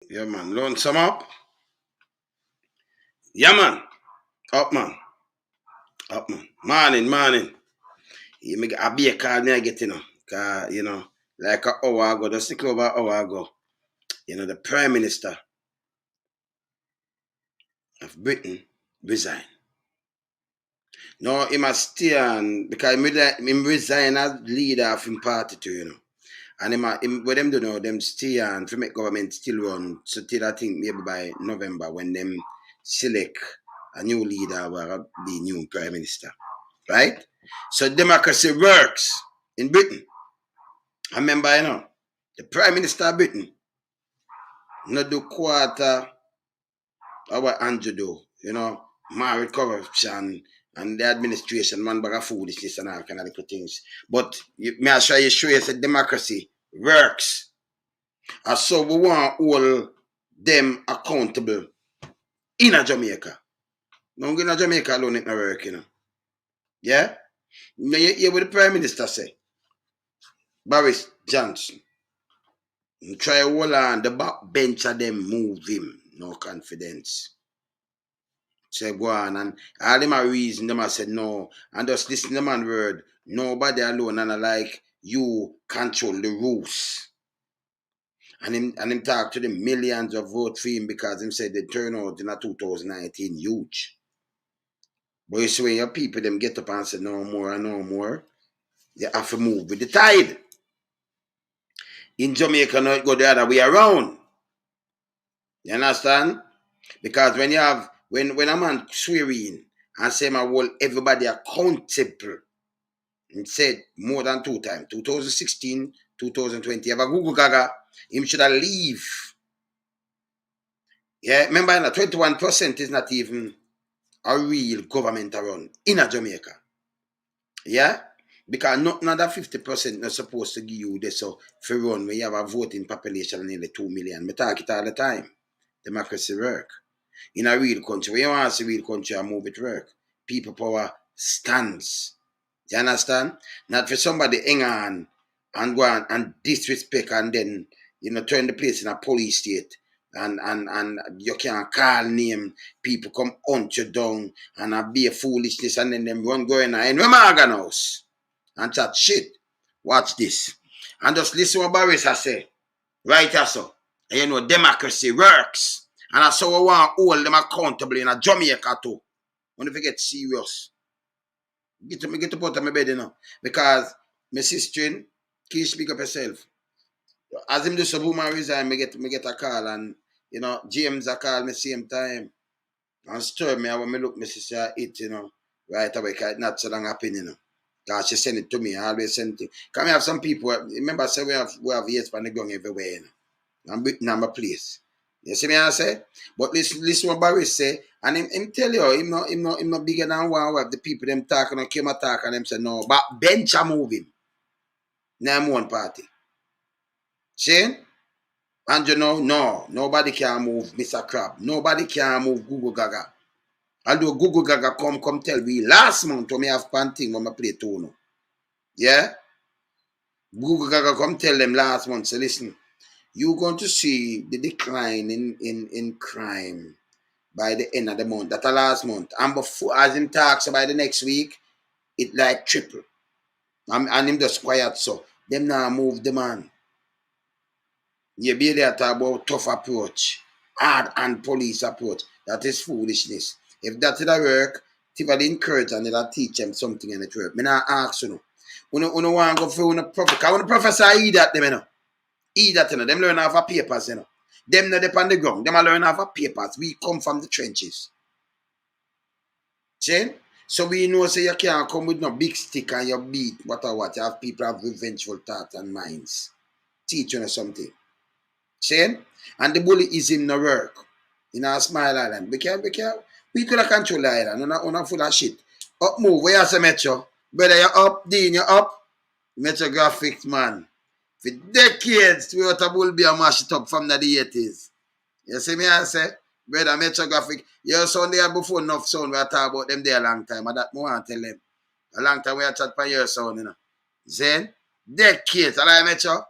Yeah, man. Loan some up. Yeah, man. Up, man. Up, man. Morning. I be a call me I get, like an hour ago, just a over an hour ago, the Prime Minister of Britain resigned. No, he must stay on because he resign as leader of him party too. And what them do now, them stay on to make government still run. So till I think maybe by November when them select a new leader or the new Prime Minister. Right? So democracy works in Britain. I remember, the Prime Minister of Britain not do quarter of what Andrew do, married corruption and the administration, man, bag of foolishness and all kind of little things. But may I show you that democracy works. And so we want all them accountable in a Jamaica. No, in a Jamaica alone, it not work, Yeah? You hear what the Prime Minister say? Boris Johnson. Try hold on the back bench of them move him. No confidence. Say go on and all them a reason them a said no. And just listen to the man word. Nobody alone and I like you control the rules. And him talk to the millions of vote for him because him said the turnout in 2019 huge. But you see when your people them get up and say no more, they have to move with the tide. In Jamaica, now it go the other way around. You understand? Because when you have when a man swear in and say I hold everybody accountable, he said more than 2 times, 2016, 2020. Have a Google Gaga, him should have leave. Yeah, remember 21% is not even a real government around in a Jamaica. Yeah? Because not another 50% not supposed to give you this so for run when you have a voting population of nearly 2 million. I talk it all the time. Democracy work. In a real country, when you want to see real country and move it work, people power stands. You understand? Not for somebody hang on and go on and disrespect and then, turn the place in a police state and you can't call name, people come hunt you down and be a foolishness and then them run going on in Remagan house and chat shit. Watch this. And just listen what Boris has say. Right so. And democracy works. And that's how I want to hold them accountable in a Jamaica too. When if you get serious. Get up out of my bed, Because my sister, can you speak up yourself? As him do some woman resign, me get a call and James a call me same time. And stir me when me look my sister it, right away, because it's not so long happen, Because she send it to me, I always send it. Because we have some people, remember I say we have years on the ground everywhere, I'm Britain and my place. You see me I say? But listen what Boris say, and him tell you, him not bigger than one of the people them talking and came attack and them say no, but bench are moving. Name one party. See? And no, nobody can move Mr. Crab. Nobody can move Google Gaga. Although Google Gaga come tell me last month when me have panting when I play Tono. Yeah? Google Gaga come tell them last month, so listen, you're going to see the decline in crime by the end of the month. That's the last month. And before, as him talks about the next week, it like triple. And him just quiet so. Them now move the man. You be there talk about tough approach. Hard and police approach. That is foolishness. If that did work, if I encourage and they'll teach them something in it work. Me not ask you. You want to go for a prophet. Because when the professor eat that them, Eat that, them learn off of papers, Them not on the ground. Them are learn off of papers. We come from the trenches. See? So we know say you can't come with no big stick and you beat what. You have people have revengeful thoughts and minds. Teach you something. See? And the bullyism no work. In our smile island. We could have control the island. We're not full of shit. Up move. Where you say Metro? Brother, you up? Dean, you up? Metro graphics, man. For decades, we ought to be a mash it up from the 80s. You see me I say? Brother, Metro graphic. Your son there before enough sound we talk about them there a long time. And that I want to tell them. A long time we have chat for your sound, Then, decades. I like Metro.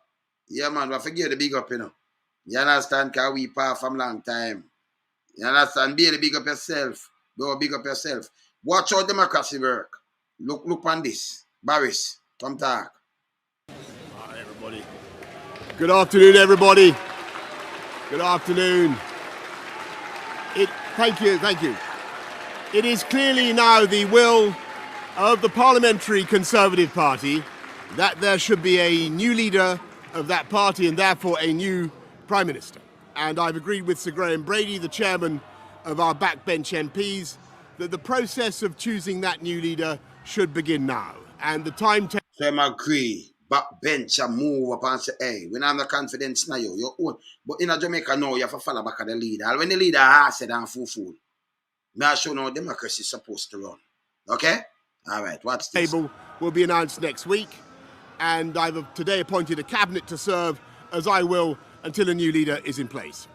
Yeah, man, we forgive the big up, You understand? Because we part from long time. You understand? Bailey, big up yourself. Bro, big up yourself. Watch how democracy work. Look on this. Boris, come talk. Hi, everybody. Good afternoon, everybody. Good afternoon. Thank you. It is clearly now the will of the Parliamentary Conservative Party that there should be a new leader of that party and therefore a new Prime Minister. And I've agreed with Sir Graham Brady, the chairman of our backbench MPs, that the process of choosing that new leader should begin now. And the timetable... So I agree. Backbench and move up and say, hey, we don't have no confidence now, your own. But in Jamaica now, you have to follow back at the leader. And when the leader has said and fool, may I show how democracy is supposed to run. Okay? All right, what's this? Table will be announced next week. And I've today appointed a cabinet to serve, as I will, until a new leader is in place.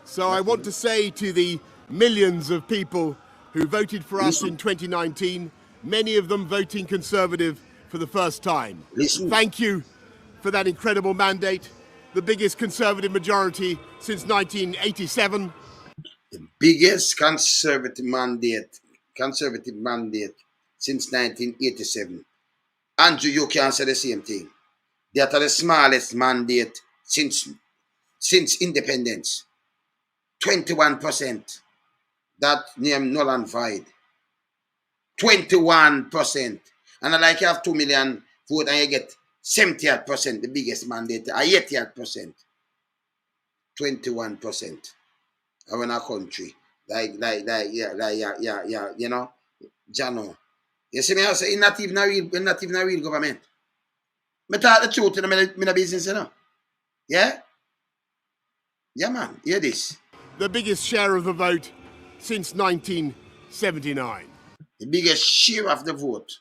So I want to say to the millions of people who voted for us in 2019, many of them voting Conservative for the first time. Thank you for that incredible mandate, the biggest Conservative majority since 1987. The biggest conservative mandate since 1987. Andrew, you can say the same thing. That are the smallest mandate since independence. 21%. That name null and void. 21%. And I like you have 2 million vote and you get 70%, the biggest mandate, 80%. 21%. Around our country. Like, you know, Jano. You see me, I say, not even a real government. I talk the truth in the business, you know. Yeah? Yeah, man. Hear this. The biggest share of the vote since 1979. The biggest share of the vote.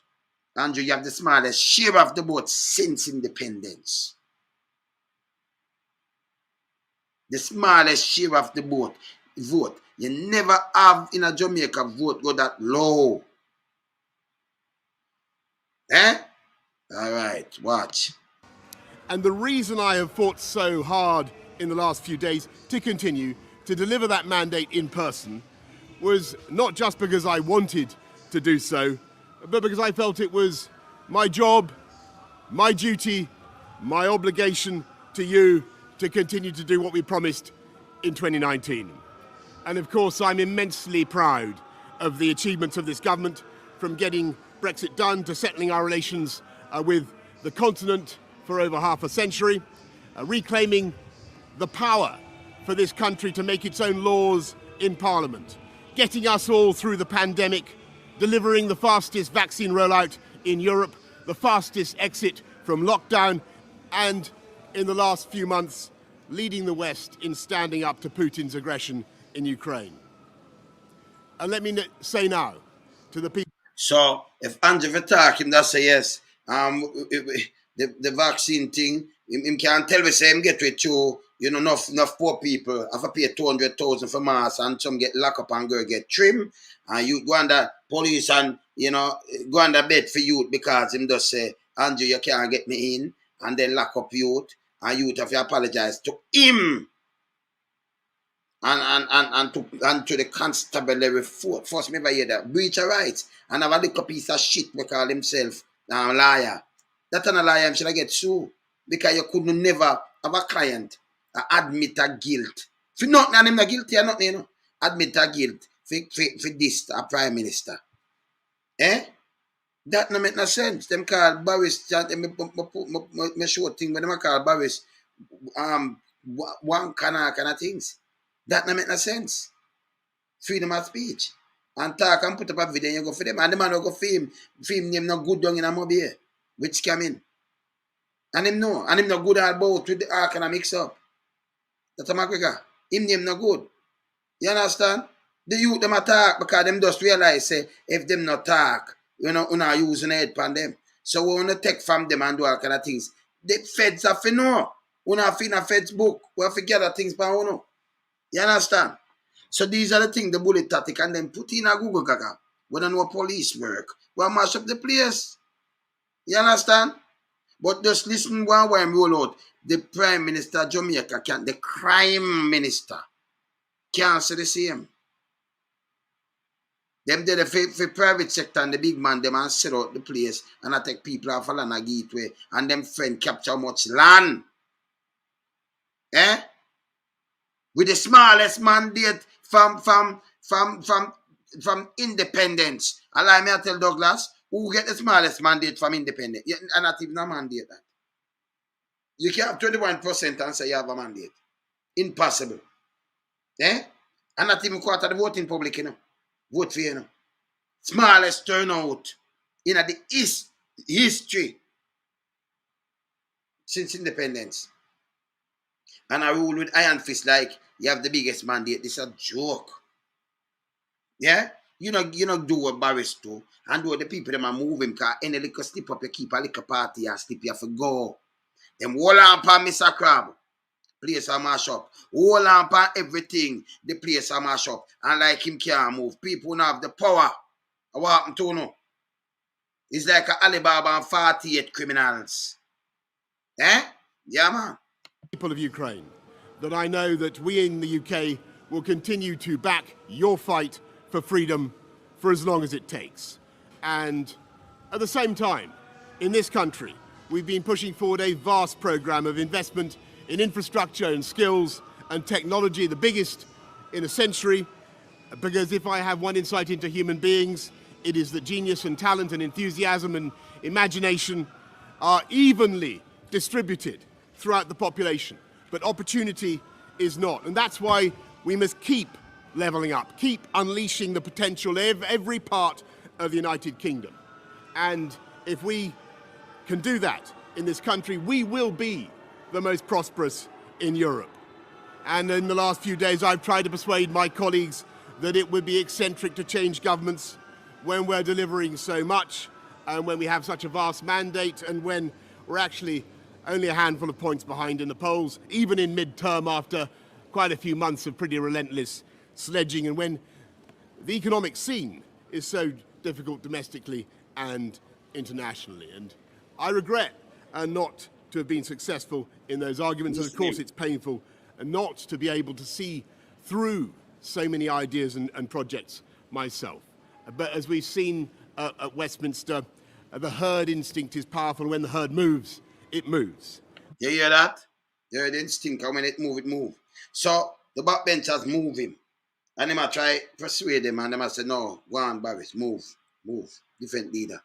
Andrew, you have the smallest share of the vote since independence. The smallest share of the vote. You never have in a Jamaica vote go that low. Eh? All right, watch. And the reason I have fought so hard in the last few days to continue to deliver that mandate in person was not just because I wanted to do so, but because I felt it was my job, my duty, my obligation to you to continue to do what we promised in 2019. And of course, I'm immensely proud of the achievements of this government, from getting Brexit done to settling our relations with the continent for over half a century, reclaiming the power for this country to make its own laws in Parliament, getting us all through the pandemic, delivering the fastest vaccine rollout in Europe, the fastest exit from lockdown, and in the last few months, leading the West in standing up to Putin's aggression in Ukraine. And let me say now to the people... So, if Andrew attack him, that say yes. The vaccine thing, him can't tell me say him get with you, you know, enough poor people have to pay 200,000 for mass and some get locked up and go get trim. And you go under police and, you know, go under bed for youth because him just say, Andrew, you can't get me in, and then lock up youth, and youth have to apologize to him. And to the constabulary force, me ever hear that. Breach of rights. And have a little piece of shit we call himself a liar. That's not a liar, him should get sued. Because you could never have a client admit a guilt. For nothing, and him not guilty or nothing, you know. Admit a guilt for this, a prime minister. Eh? That no make no sense. Them call Boris, me show thing when them call Boris one kind of things. That no make no sense. Freedom of speech. And talk and put up a video and you go for them. And the man will go film name no good down in a mobile. Which come in. And him no. And him no good at both with the arc and a mix up. That's a McGregor. Him name no good. You understand? The youth them attack because them just realize say if them not talk, you know, not using head pan them. So we want to take from them and do all kind of things. The feds have to know. We not in a feds book. We have to gather things by uno. You understand? So these are the things, the bullet tactic, and then put in a Google gaga. We don't know police work. We mash up the place. You understand? But just listen while I'm roll out. The Prime Minister of Jamaica can't, the crime minister can't say the same. Them did the private sector and the big man, them and set out the place and I take people off along a gateway and them friend capture much land. Eh? With the smallest mandate from independence. Allow me to tell Douglas, who get the smallest mandate from independence? Yeah, and not even a mandate that. You can't have 21% and say you have a mandate. Impossible. Eh? And not even quarter the voting public, you know. Vote for you know. Smallest turnout in the history since independence. And I rule with iron fist like you have the biggest mandate. This is a joke. Yeah? You know do what Boris do. And do the people them are moving because any little slip up you keep a little party and slip you have to go. Them hold on for Mr. Crab. Place a mash up. Hold on for everything. The place a mash up. And like him can't move. People don't have the power. What happened to no? It's like a Alibaba and 48 criminals. Eh? Yeah, man. People of Ukraine, that I know that we in the UK will continue to back your fight for freedom for as long as it takes. And at the same time, in this country, we've been pushing forward a vast program of investment in infrastructure and skills and technology, the biggest in a century, because if I have one insight into human beings, it is that genius and talent and enthusiasm and imagination are evenly distributed throughout the population, but opportunity is not. And that's why we must keep levelling up, keep unleashing the potential of every part of the United Kingdom. And if we can do that in this country, we will be the most prosperous in Europe. And in the last few days, I've tried to persuade my colleagues that it would be eccentric to change governments when we're delivering so much, and when we have such a vast mandate, and when we're actually only a handful of points behind in the polls, even in mid-term after quite a few months of pretty relentless sledging, and when the economic scene is so difficult domestically and internationally. And I regret not to have been successful in those arguments, and of course it's painful not to be able to see through so many ideas and projects myself. But as we've seen at Westminster, the herd instinct is powerful. When the herd moves, it moves. You hear that? The herd instinct, and when it move. So the backbenchers move him. And they might try persuade him, and they might say, no, go on, Boris, move, different leader.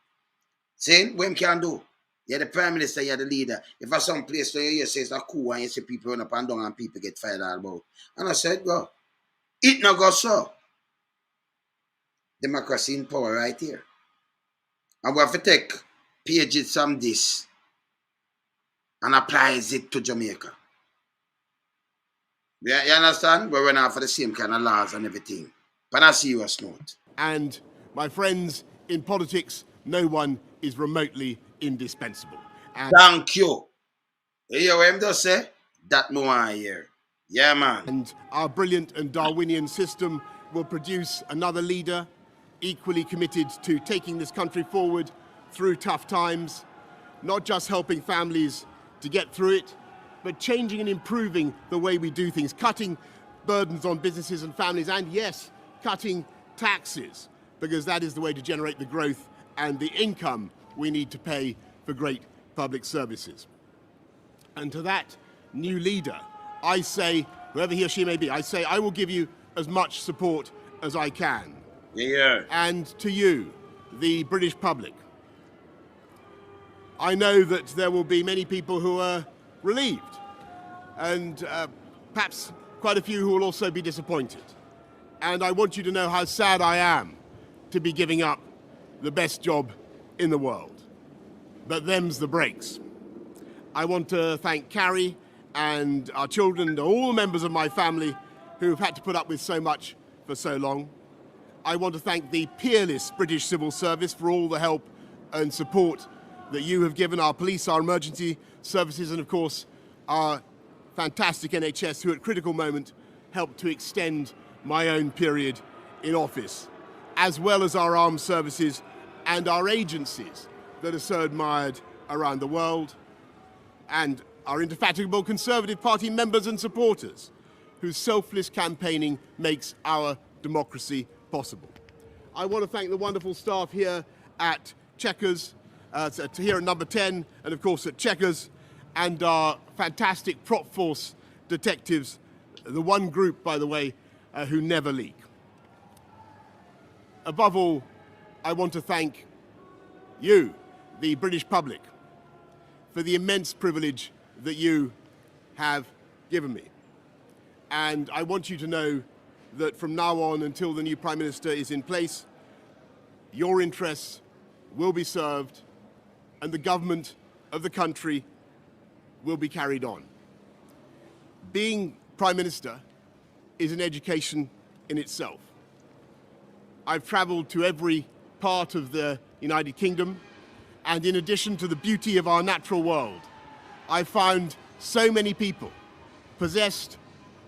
See, what him can do? You're the Prime Minister, you're the leader. If I some place where you say it's a coup and you see people run up and down and people get fired all about. And I said, go. It no go so. Democracy in power right here. And we have to take pages from this and applies it to Jamaica. You understand? We're running for the same kind of laws and everything. But on a serious note. And my friends, in politics, no one is remotely indispensable. And thank you. You hear what I'm just say? That no one here. Yeah, man. And our brilliant and Darwinian system will produce another leader equally committed to taking this country forward through tough times, not just helping families to get through it, but changing and improving the way we do things, cutting burdens on businesses and families, and yes, cutting taxes, because that is the way to generate the growth and the income we need to pay for great public services. And to that new leader, I say, whoever he or she may be, I say I will give you as much support as I can. Yeah. And to you, the British public, I know that there will be many people who are relieved, and perhaps quite a few who will also be disappointed. And I want you to know how sad I am to be giving up the best job in the world. But them's the breaks. I want to thank Carrie and our children and all the members of my family who've had to put up with so much for so long. I want to thank the peerless British Civil Service for all the help and support that you have given our police, our emergency services, and of course our fantastic NHS, who at critical moment helped to extend my own period in office, as well as our armed services and our agencies that are so admired around the world. and our indefatigable Conservative Party members and supporters, whose selfless campaigning makes our democracy possible. I want to thank the wonderful staff here at Chequers, here at Number 10, and of course at Chequers, and our fantastic prop force detectives, the one group, by the way, who never leak. Above all, I want to thank you, the British public, for the immense privilege that you have given me. And I want you to know that from now on until the new Prime Minister is in place, your interests will be served and the government of the country will be carried on. Being Prime Minister is an education in itself. I've travelled to every part of the United Kingdom, and in addition to the beauty of our natural world, I've found so many people possessed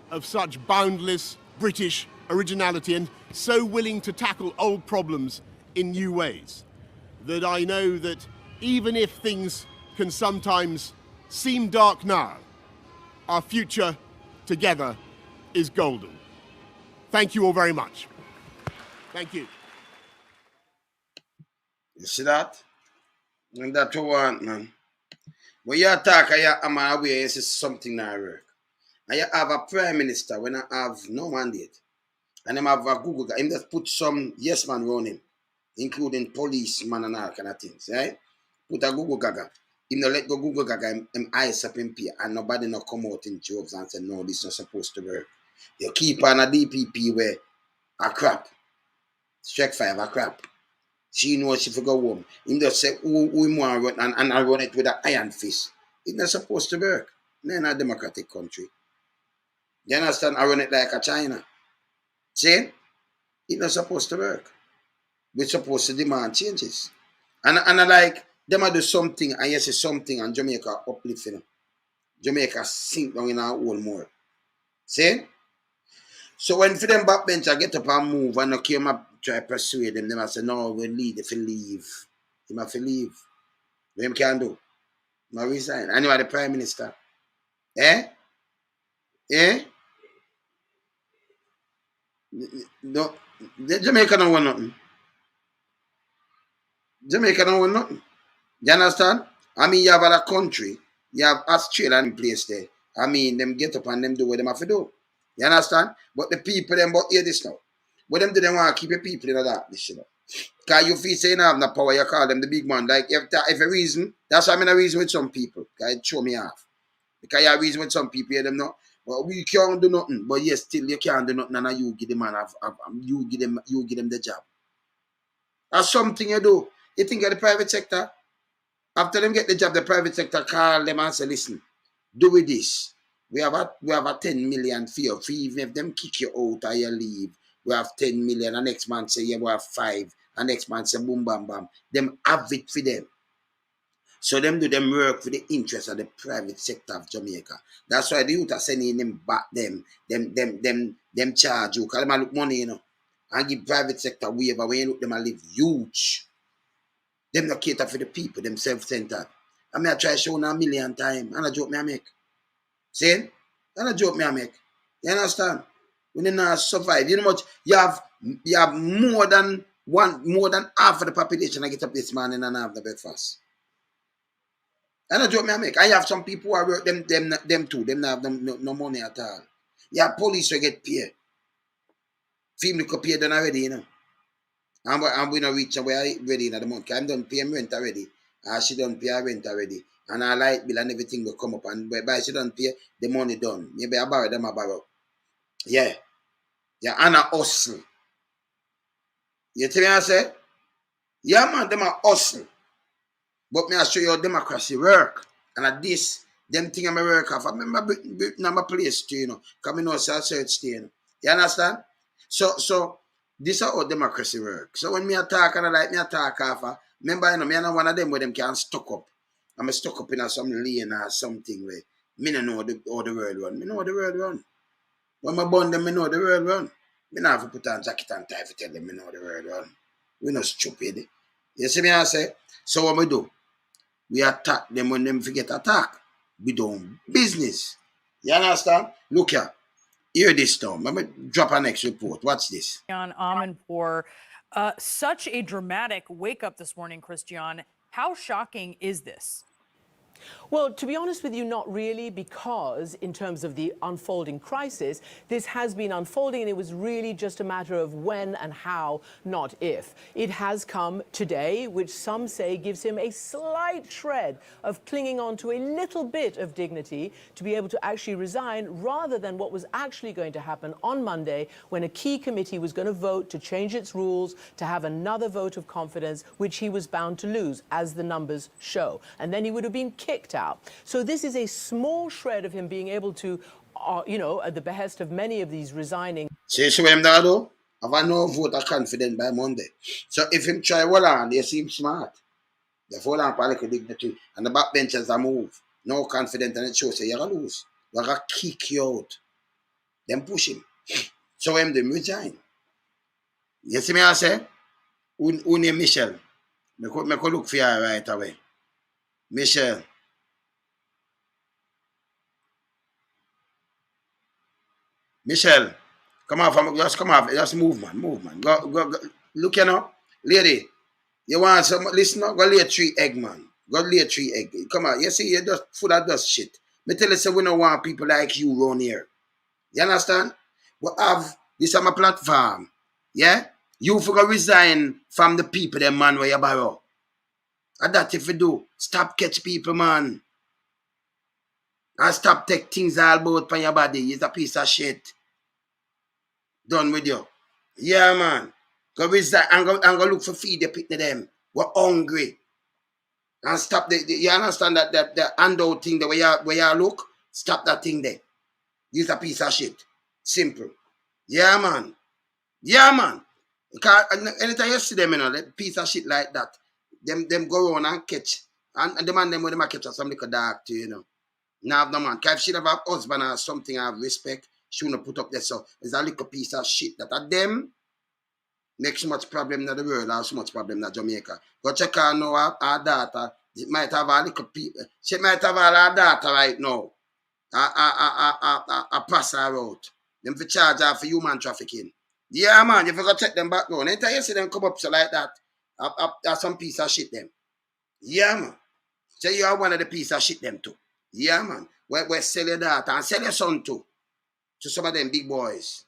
of such boundless British originality and so willing to tackle old problems in new ways that I know that even if things can sometimes seem dark now, our future together is golden. Thank you all very much. Thank you. You see that? And that's what I want, man. When you attack, I'm aware this is something that work. And you have a Prime Minister when I have no mandate. And I have a Google guy. Him just put some yes man around him, including policeman and all kind of things, right? Put a Google gaga. Him no let go Google gaga, him eyes up in peer, and nobody no come out in jokes and say, no, this is not supposed to work. You keep on a DPP where a crap. Strike 5 a crap. She knows she go home. Him just say, who him want to run, and I run it with an iron fist. It's not supposed to work. They're not a democratic country. You understand? I run it like a China. See? It's not supposed to work. We're supposed to demand changes. And I like, them I do something, and yes, it's something, and Jamaica uplift, you know. Jamaica sink down in our hole more. See? So when for them backbench, I get up and move, and I came up, try to persuade them, I say, no, we lead if you leave. You have to leave. What you can do? I resign. And you are the Prime Minister. Eh? Eh? No, Jamaica don't want nothing. Jamaica don't want nothing. You understand? I mean, you have other country. You have Australia in place there. I mean, them get up and them do what them have to do. You understand? But the people, them, but hear this now. What them do, they want to keep the people in the darkness, you know. Because you feel saying have no power, you call them the big man. Like, if a reason, that's why I'm in a reason with some people. Because it show me off. Because you have reason with some people, you them know. Well, we can't do nothing. But yes, still you can't do nothing, and you give them you give them the job. That's something you do. You think of the private sector? After them get the job, the private sector call them and say, listen, do with this. We have a 10 million fee. Even if them kick you out or you leave, we have 10 million. And next man say, yeah, we have 5. And next man say, boom, bam, bam. Them have it for them. So them do them work for the interest of the private sector of Jamaica. That's why the youth are sending them back them charge you. Because them look money, you know. And give private sector waiver when you look them and live huge. Them not cater for the people, them self-centered. I mean, I try to show now 1,000,000 times. And a joke me I make. See? And a joke me I make. You understand? When you not survive, you know much you have more than half of the population I get up this morning and have the breakfast. And a joke me I make. I have some people who work them too. Them not have no money at all. You have police who get paid. Film could pay done already, you know. And we not reach and we are ready in the month. I'm done paying rent already. She done pay her rent already. And our light bill and everything will come up. And by she done pay, the money done. Maybe I borrow them, I borrow. Yeah. Yeah, and a hustle. You tell me I say? Yeah, man, them a hustle. But me I show you how democracy work. And at this, them thing I work off. I remember Britain a place too, you know. Because I know it's a search thing, you know. You understand? So this is how democracy works. So when me attack and I like me attack off, remember, you know, me and one of them where them can stuck up. I'm stuck up in some lane or something where me don't know how the world run. Me know how the world run. When I born them, me know the world run. Me not have to put on jacket and tie to tell them me know the world run. We not stupid. You see me I say? So what we do? We attack them when them forget attack. we don't business. You understand? Look here. Hear this now. Let me drop our next report. Watch this. On Amanpour, such a dramatic wake up this morning, Christian. How shocking is this? Well, to be honest with you, not really, because in terms of the unfolding crisis, this has been unfolding, and it was really just a matter of when and how, not if. It has come today, which some say gives him a slight shred of clinging on to a little bit of dignity to be able to actually resign, rather than what was actually going to happen on Monday, when a key committee was going to vote to change its rules, to have another vote of confidence, which he was bound to lose, as the numbers show. And then he would have been kicked out. So this is a small shred of him being able to, at the behest of many of these resigning. See what him there do? Have no vote of confident by Monday. So if him try well on, they seem smart. They fall on political dignity and the backbenchers are move. No confident, and it shows say you're gonna lose. They're gonna kick you out. Then push him. So him them resign. You see me I say? Who name Michelle? Me could look for her right away. Michelle. Michelle, come off, just move, man. Go. Look, lady, you want some, listen, go lay 3 egg, man. Go lay 3 egg. Come on, you see, you just full of dust shit. Me tell you, say we don't want people like you around here. You understand? We have, this on my platform, yeah? You for go resign from the people, them man, where you borrow. And that if you do, stop catch people, man. And stop take things all about on your body. It's a piece of shit. Done with you. Yeah, man. Go resign and go look for feed the picnic them. We're hungry. And stop you understand that the handout thing the way you look? Stop that thing there. It's a piece of shit. Simple. Yeah, man. Yeah, man. Because anytime you see them, that piece of shit like that, them go around and catch. And the man them with them catch some little dark too, Now, no man. If she have a husband or something, I have respect. She wouldn't put up there. So it's a little piece of shit that at them make so much problem in the world or so much problem in Jamaica. Go check her now, her daughter. It might have a little people. She might have all her daughter right now. I pass her out. Them for charge her for human trafficking. Yeah, man. You go check them background. Anytime you see them come up so like that, that's some piece of shit them. Yeah, man. So you are one of the piece of shit them too. Yeah, man. We sell your daughter and sell your son too. To some of them big boys.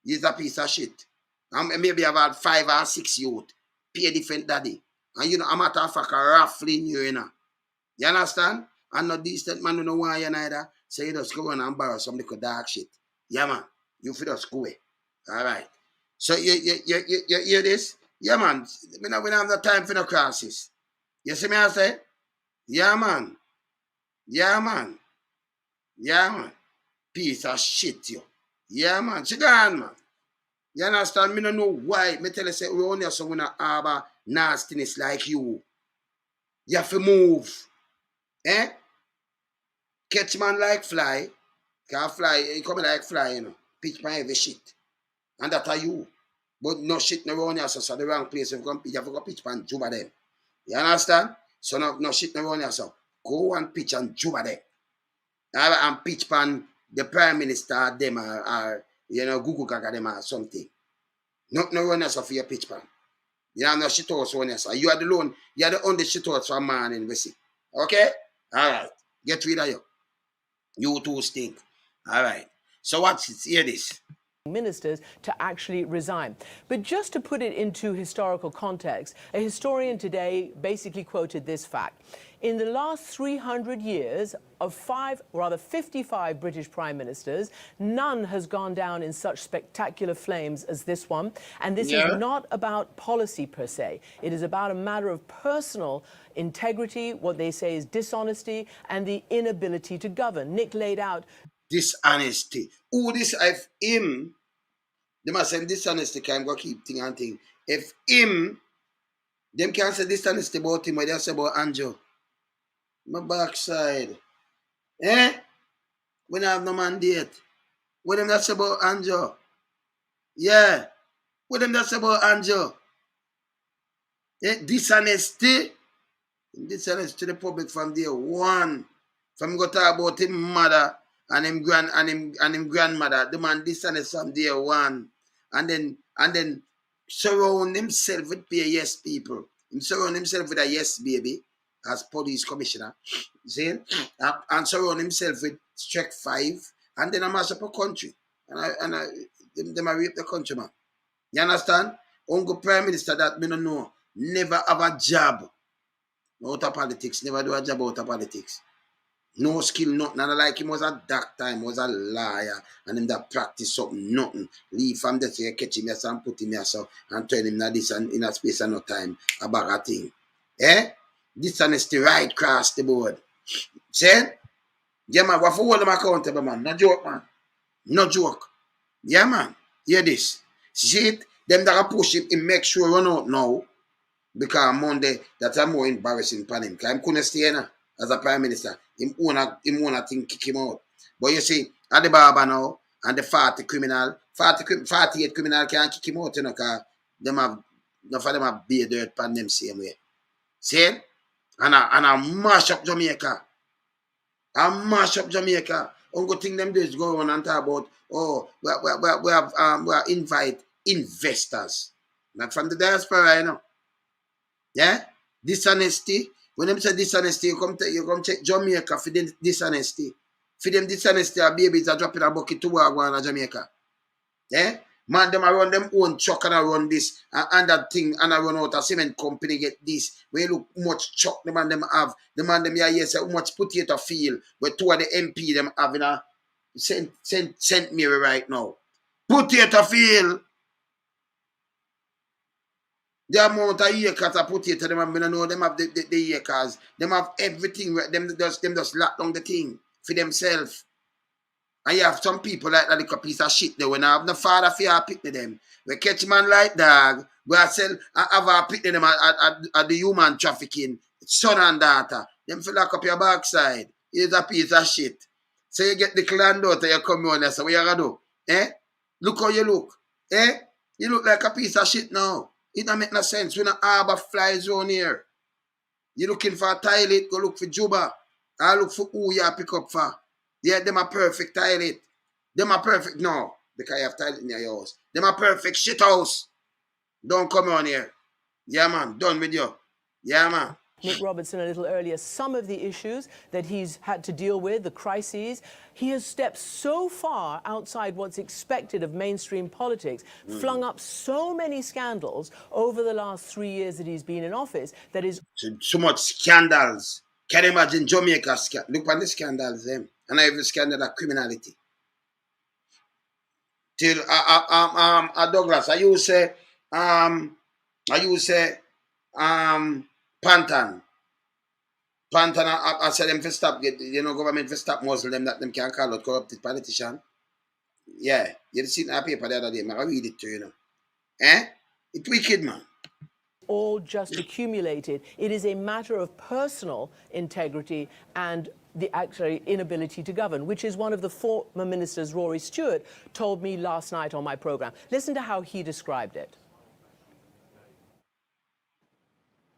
He's a piece of shit. And maybe about 5 or 6 youth. Pay a different daddy. And a matter of fact, raffling you, You understand? And not decent man, you know why you neither. So you just go on and borrow some little dark shit. Yeah, man. You feel just go away. All right. So you hear this? Yeah, man. We don't have no time for no crisis. You see me I say? Yeah, man. Yeah, man. Yeah, man. Piece of shit, yo. Yeah, man. She gone, man. You understand? Me don't know why. Me tell you, say, we only have someone that have a nastiness like you. You have to move. Eh? Catch man like fly. Can fly. You come like fly, Pitch my heavy shit. And that are you. But no shit no around here, so the wrong place. You have to go pitch pan juba them. You understand? So no shit no around here, so go and pitch and juba them. And pitch pan the Prime Minister them or Google Gaga them or something. Not no runners of your pitch pan. You have no shit house on yourself. You are the lone, you are the only shit house for a man in Wessie. Okay? Alright. Get rid of you. You two stink. Alright. So what's it? Hear this. Ministers to actually resign. But just to put it into historical context, a historian today basically quoted this fact. In the last 300 years, of 55 British prime ministers, none has gone down in such spectacular flames as this one. And this is not about policy per se. It is about a matter of personal integrity, what they say is dishonesty, and the inability to govern. Nick laid out dishonesty. Who this if him, they must say dishonesty can go keep thing and thing. If him, them can't say dishonesty about him, what they say about Anjo. My backside. Eh? We don't have no mandate. What them that say about Anjo? Yeah. What them that say about Anjo? Eh? Dishonesty. Dishonesty to the public from day one. From go talk about him mother and him grandmother, the man dishonest from day one. And then surround himself with yes people. Him surround himself with a yes baby as police commissioner. See? And surround himself with Strike 5 and then I mash up a country. And them a rape the country, man. You understand? Uncle Prime Minister that me don't know. Never have a job out of politics. Never do a job out of politics. No skill, nothing. And like him was a doctor, him was a liar, and him that practice something, nothing. Leave from the say, catch him yes and put him yes and turn him that this and in a space and no time about a thing. Eh? Dishonesty right across the board. See? Yeah, man, what for hold them accountable, man? No joke, man. No joke. Yeah, man. Hear this. See it? Them that push him, make sure run out now. Because Monday, that's a more embarrassing for him. Because I couldn't stay now as a Prime Minister. Him wanna thing kick him out. But you see, at the barber now, and the 48 criminal can't kick him out, you know, because none of them have beer dirt pan them same way. See? And I mash up Jamaica. Only thing them do is go on and talk about, we invite investors. Not from the diaspora, you know. Yeah? Dishonesty. When them say dishonesty, you come check Jamaica for them dishonesty. For them dishonesty, our babies are dropping a bucket to Wagwan in Jamaica. Yeah? Man, them around them own truck and I run this and that thing and I run out a cement company get this. When you look much truck the man them have. The man them yes, how much potato field where two of the MP them have in a St. Mary right now. Potato field. The amount of acres of potato them have, I know them have the acres. Them have everything. Them just lock down the thing for themselves. And you have some people like that little piece of shit there when I have no father for your picnic them. We catch man like dog, we sell have a picnic them at the human trafficking, son and daughter. Them feel lock up your backside. Here's a piece of shit. So you get the granddaughter, you come on there, so what you gonna do? Eh? Look how you look. Eh? You look like a piece of shit now. It don't make no sense. We're not harbor fly zone here. You looking for a toilet, go look for Juba. I look for who you pick up for. Yeah, them a perfect toilet. Them a perfect, no, because you have toilet in your house. Them a perfect shit house. Don't come on here. Yeah, man, done with you. Yeah, man. Nick Robertson a little earlier, some of the issues that he's had to deal with, the crises. He has stepped so far outside what's expected of mainstream politics, flung up so many scandals over the last 3 years that he's been in office that is... So much scandals. Can you imagine Jamaica? Look at the scandals, them. And every scandal of criminality. Till Douglas, I use say Pantan, I said them for stop, government for stop muzzle them that them can call out corrupted politician. Yeah, you see that paper the other day, man. I read it to you, Eh? It's wicked, man. All just accumulated. It is a matter of personal integrity and the actually inability to govern, which is one of the former ministers, Rory Stewart, told me last night on my program. Listen to how he described it.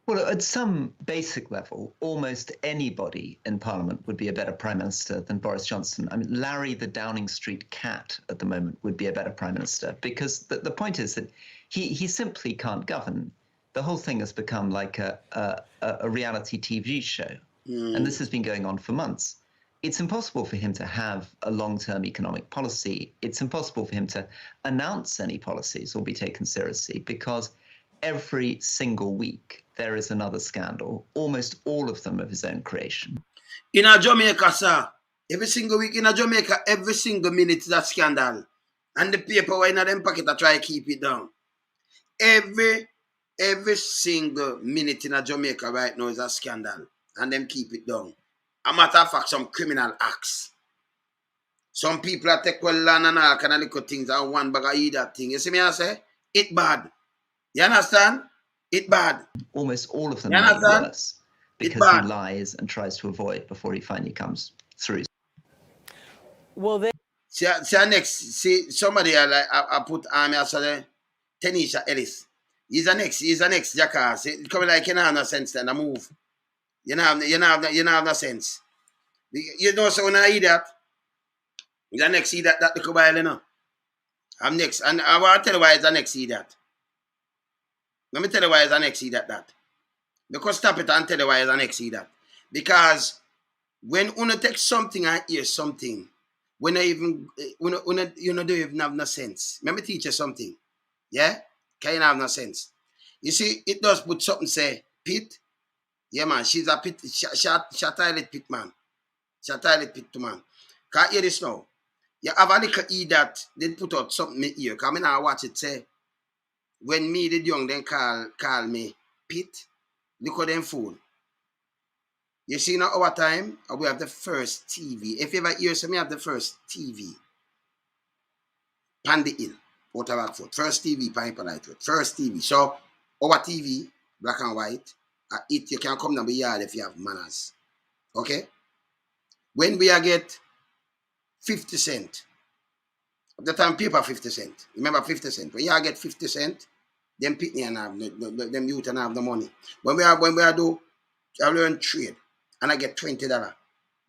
Well, at some basic level, almost anybody in Parliament would be a better Prime Minister than Boris Johnson. I mean, Larry the Downing Street cat at the moment would be a better Prime Minister because the point is that he simply can't govern. The whole thing has become like a reality TV show. And this has been going on for months. It's impossible for him to have a long-term economic policy. It's impossible for him to announce any policies or be taken seriously because every single week there is another scandal, almost all of them of his own creation. In Jamaica, sir, every single week in Jamaica, every single minute is a scandal. And the paper were in them pocket to try to keep it down. Every single minute in Jamaica right now is a scandal. And them keep it down. A matter of fact, some criminal acts. Some people are take well land and all kind of little things and one bag of eat that thing. You see me I say? It bad. You understand? It bad. Almost all of them are worse because he lies and tries to avoid before he finally comes through. Well, they... See somebody I put army as Tanisha Ellis. He's a next jackass. It coming like you know no sense then I move. You know have no sense. You know, so when I eat that, the next see that the while, you know. I'm next, and I want to tell you why it's the next see that. Let me tell you why it's the next see that. Because stop it and tell you why it's the next see that. Because when you take something and hear something, when I even don't even have no sense. Let me teach you something. Yeah? Can you have no sense? You see, it does put something say, Pete. Yeah, man, she's a pit, she toilet pit, man. She a toilet pit, man. Can't hear this now. You have a little ear that they put out something in my ear. Because I now watch it say, when me, the young, then call me Pete, look at them fool. You see now our time, we have the first TV. If you ever hear so me have the first TV. Pan the Hill, out of Rockford. First TV, Pan Polite Road. First TV. So our TV, black and white, it you can come down the yard if you have manners. Okay? When we get 50 cents, at the time paper 50 cents. Remember 50 cents. When you get 50 cents, them pitney and have them youth and have the money. When we do I learn trade and I get $20,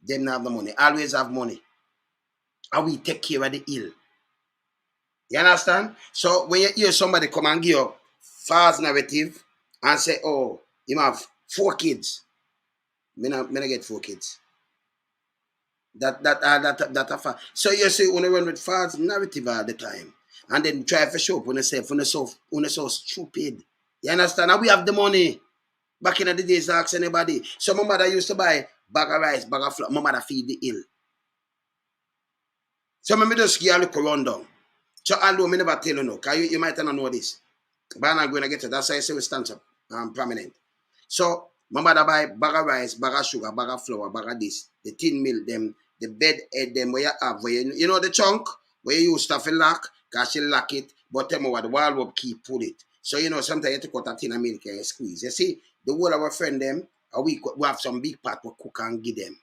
them have the money. Always have money. And we take care of the ill. You understand? So when you hear somebody come and give you false narrative and say, oh, you have 4 kids. Me not get 4 kids. That so you see when you run with false narrative all the time and then try to show up when you say when you so stupid. You understand? And we have the money. Back in the days, ask anybody. So my mother used to buy bag of rice, bag of flour. My mother feed the ill. So me just give you a look around down. So although me never tell you no, because you might not know this. But I'm not going to get it. That's why I say we stand up prominent. So my mother buy bag of rice, bag of sugar, bag of flour, bag of this, the tin mill, them, the bed head, them where you have, where you know the chunk, where you use stuff in lock, because she lock it, but tell me what the wall will keep pull it. So you know sometimes you have to cut a tin of milk and squeeze. You see, the whole of our friend them, we have some big pot we cook and give them.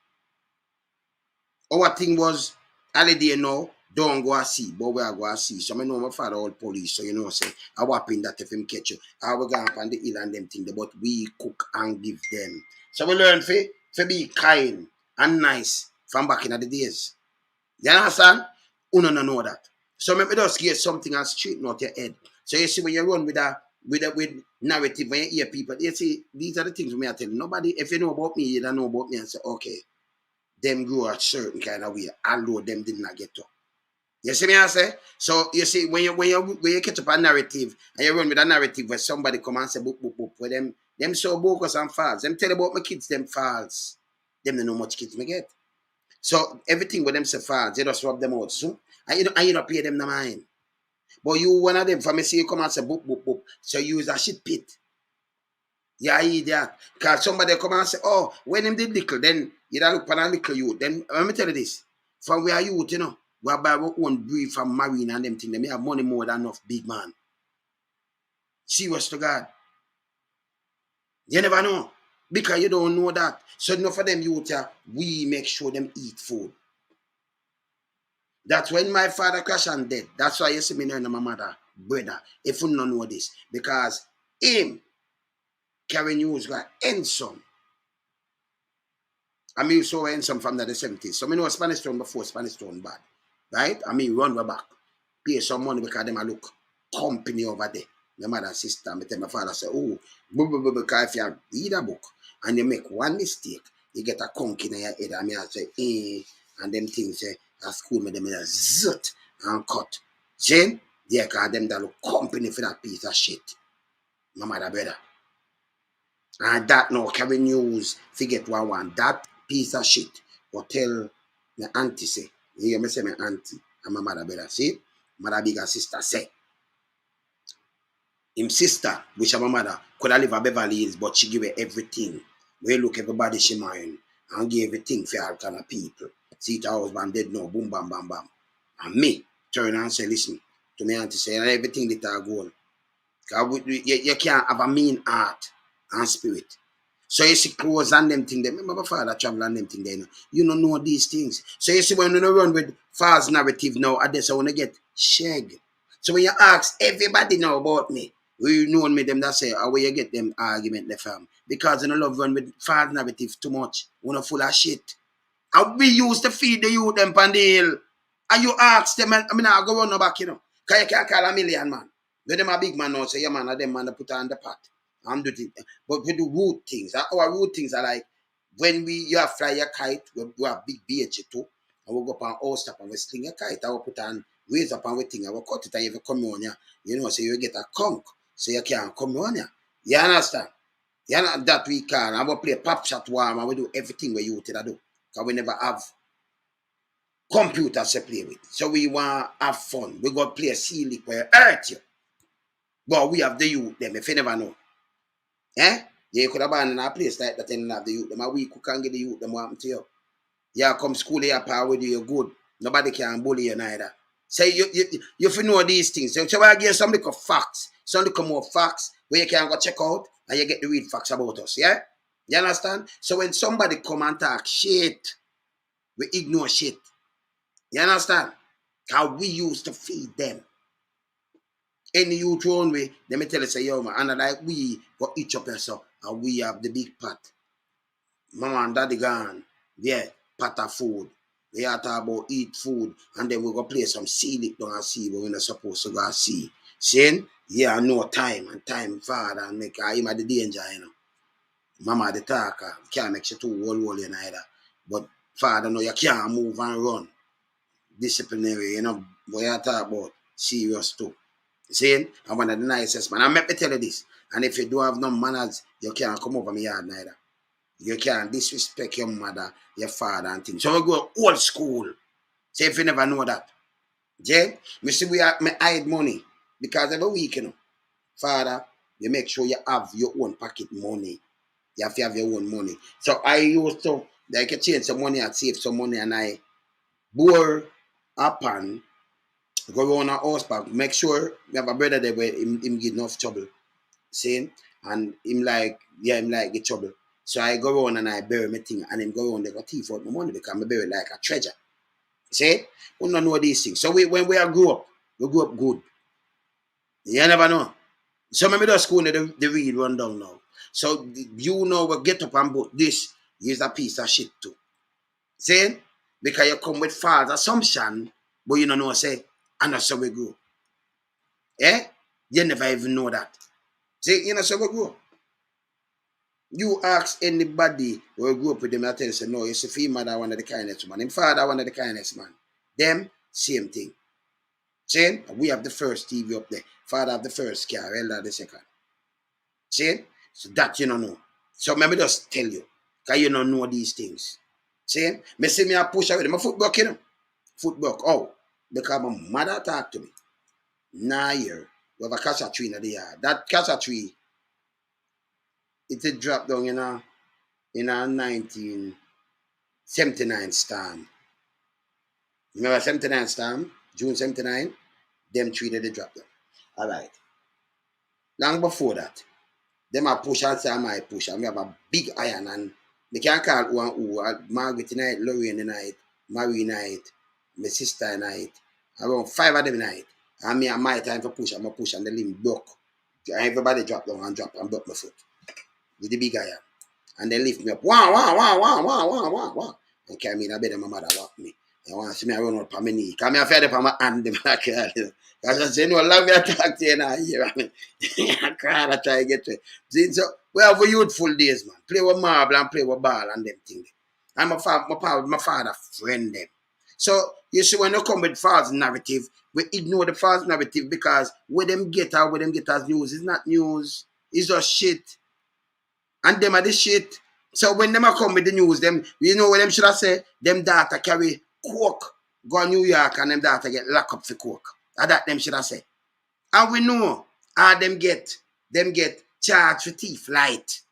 Our thing was, holiday now, don't go and see, but we are going to see. So I know my father all police, so you know, say, I whopping that if him catch you. I will go up on the hill and them things, but we cook and give them. So we learn to be kind and nice from back in the days. You understand? You don't know that. So maybe just get something and straighten out your head. So you see when you run with narrative, when you hear people, you see, these are the things we are telling. Nobody, if you know about me, you don't know about me and say, okay, them grow a certain kind of way, although them did not get to. You see me I say? So you see when you catch up a narrative and you run with a narrative where somebody come and say boop boop boop with them so bogus and false. Them tell about my kids them false. Them don't know much kids me get. So everything with them say false, you just rub them out. So and you don't pay them the mind. But you one of them for me see you come and say boop boop boop. So you use a shit pit. Yeah, I eat that. Because somebody come and say, oh, when him did little, then you don't look for a little youth. Then let me tell you this. From where youth, you know, we buy our own breed from marine and them things. They have money more than enough big man. Serious to God. You never know. Because you don't know that. So enough of them youth, we make sure them eat food. That's when my father crashed and dead. That's why you see me knowing my mother, brother. If you don't know this. Because him carry news got handsome. I mean, so handsome from the 70s. So I know Spanish Town before Spanish Town bad. Right? I mean, run back. Pay some money because them a look company over there. My mother and sister, I tell my father, say, oh, because if you read a book and you make one mistake, you get a conk in your head. And I say, and them things say, at school, me them zut and cut. Then, they call them that look company for that piece of shit. My mother, brother. And that now carry news, forget one. That piece of shit will tell my auntie say, you hear me say my auntie and my mother brother see, mother bigger sister say. Him sister, which my mother, could have live at Beverly Hills, but she give her everything. We look everybody she mind and give everything for all kind of people. See it her husband dead now, boom, bam, bam, bam. And me turn and say, listen, to my auntie say, everything that I go on. You can't have a mean heart and spirit. So you see clothes and them things. Remember my father travel and them things. You don't know these things. So you see when you run with false narrative now, I just want to get shag. So when you ask everybody now about me, you know me them that say, where you get them argument the from? Because you don't love run with false narrative too much. You know full of shit. And we used to feed the youth them pan the hill. And you ask them, I mean, I go run no back, you know. Because you can't call a million man. When them a big man now say, yeah man, them man put on the pot. I'm doing it. But we do root things. Our root things are like, when you have fly a kite, we have big BH too. And we go up and all stop and we sling a kite. I will put on, raise up and we thing. I will cut it and if you come on here, you know, so you get a conch. So you can't come on here. You understand? You know that we can. I will play pop shot warm and we do everything we used to do. Because we never have computers to play with. So we want to have fun. We go play a ceiling where hurt you. But we have the youth them, if you never know. Eh? Yeah, you could have been in a place like that and have the youth them. A week who can get the youth them what happen to you. Yeah, come school here, power with you, you're good. Nobody can bully you neither. Say you if you know these things. So I give some little facts, some little more facts where you can go check out and you get the real facts about us, yeah? You understand? So when somebody come and talk shit, we ignore shit. You understand? How we used to feed them. Any youth one way, let me tell you, say, yo, man, and like we got each up so and we have the big pot. Mama and daddy gone, yeah, pot of food. They are talk about eat food, and then we go play some see it down and see, but we're not supposed to go and see. Saying, yeah, no time, and time father, and make him at the danger, you know. Mama the talker, can't make you too whole you either. But father, no, you can't move and run. Disciplinary, you know, what you talk about, serious too. See, I'm one of the nicest man. And let me tell you this. And if you don't have no manners, you can't come over my yard neither. You can't disrespect your mother, your father, and things. So we go old school. See if you never know that. Jay, we see me hide money. Because every week, you know, father, you make sure you have your own pocket money. You have to have your own money. So I used to, like, change some money and save some money, and I bore upon go around a house back, make sure we have a brother there where him get enough trouble. See? And him like get trouble. So I go around and I bury my thing and him go around they go thief out my money because I bury it like a treasure. See? We don't know these things. So when we grew up good. You never know. So maybe the school the real run down now. So you know we get up and put this is a piece of shit too. See? Because you come with false assumption, but you don't know say, and that's how we grow. Eh? You never even know that. See, you know, so we grow. You ask anybody who grew up with them, I tell you, say, no, you see, female mother one of the kindest man. Him father one of the kindest man. Them, same thing. See? We have the first TV up there. Father have the first car, elder the second. See? So that you don't know. So maybe just tell you. Because you don't know these things. See? Me see me a push away. My footwork, you know. Footwork. Oh. Because my mother talked to me. Nah, here. We have a cassia tree in the yard. That cassia tree, it dropped down in a 1979 storm. Remember 79 storm? June 79? Them tree that they dropped down. Alright. Long before that, them a push and say I push. And we have a big iron and they can't call one who. Margaret night, Lorraine night, Marie night, my sister night. Around 5 of them night. And me and my time for push, I'm a push and the limb broke. And everybody drop down and broke my foot. With the big iron. And they lift me up. Wah. And carry me in a bed and my mother walk me. And want to see me run up on my knee. Because I fed up on my hand. Because I say, no, love me, I talk to you now. Here. I cry, I try to get to it. See, so we have a youthful days, man. Play with marble and play with ball and them things. And my father friend them. So, you see, when you come with false narrative, we ignore the false narrative because what them get out, what them get as news is not news. It's just shit. And them are the shit. So when them are come with the news, them, you know what them should have said? Them data carry coke, go to New York and them data get locked up for coke. And that them should have said. And we know how them get charged for thief light.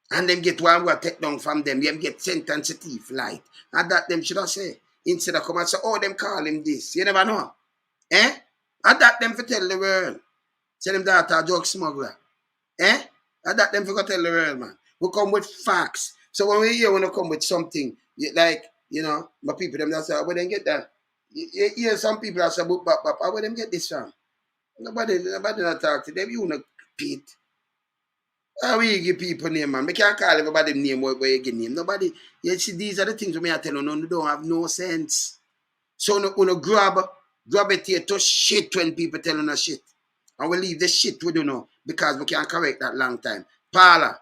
And them get one will take down from them get sentenced to thief light. And that them should have said. Instead of come and say, oh, them call him this. You never know. Eh? And that them for tell the world. Say them data a drug smuggler. Eh? And that them forgot to tell the world, man. We come with facts. So when we hear when we come with something, like, you know, my people, them that say, where them get that? You hear some people that say, where them get this from? Nobody not talk to them. You know, Pete. How we give people name, man? We can't call everybody name where you give name. Nobody, you see, these are the things we are telling you, don't have no sense. So no grab it here to shit when people telling us shit. And we leave the shit we don't know because we can't correct that long time. Paula,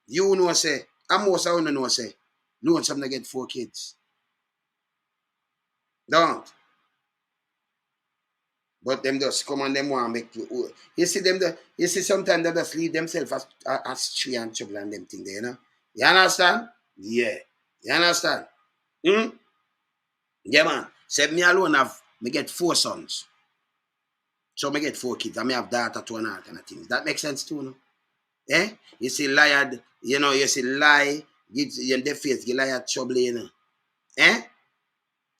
you know say, and most of you know say, no something to get 4 kids. Don't. But them just come and them want to make you see them you see sometimes they just leave themselves as tree and trouble and them thing there, you know. You understand? Yeah. You understand? Hmm? Yeah, man. Say me alone me get 4 sons. So me get 4 kids. And me have daughter 2 and all kind of things. That makes sense too, no? Eh? You see liar, you know, you see lie, you the face, you lie at trouble, you know. Eh?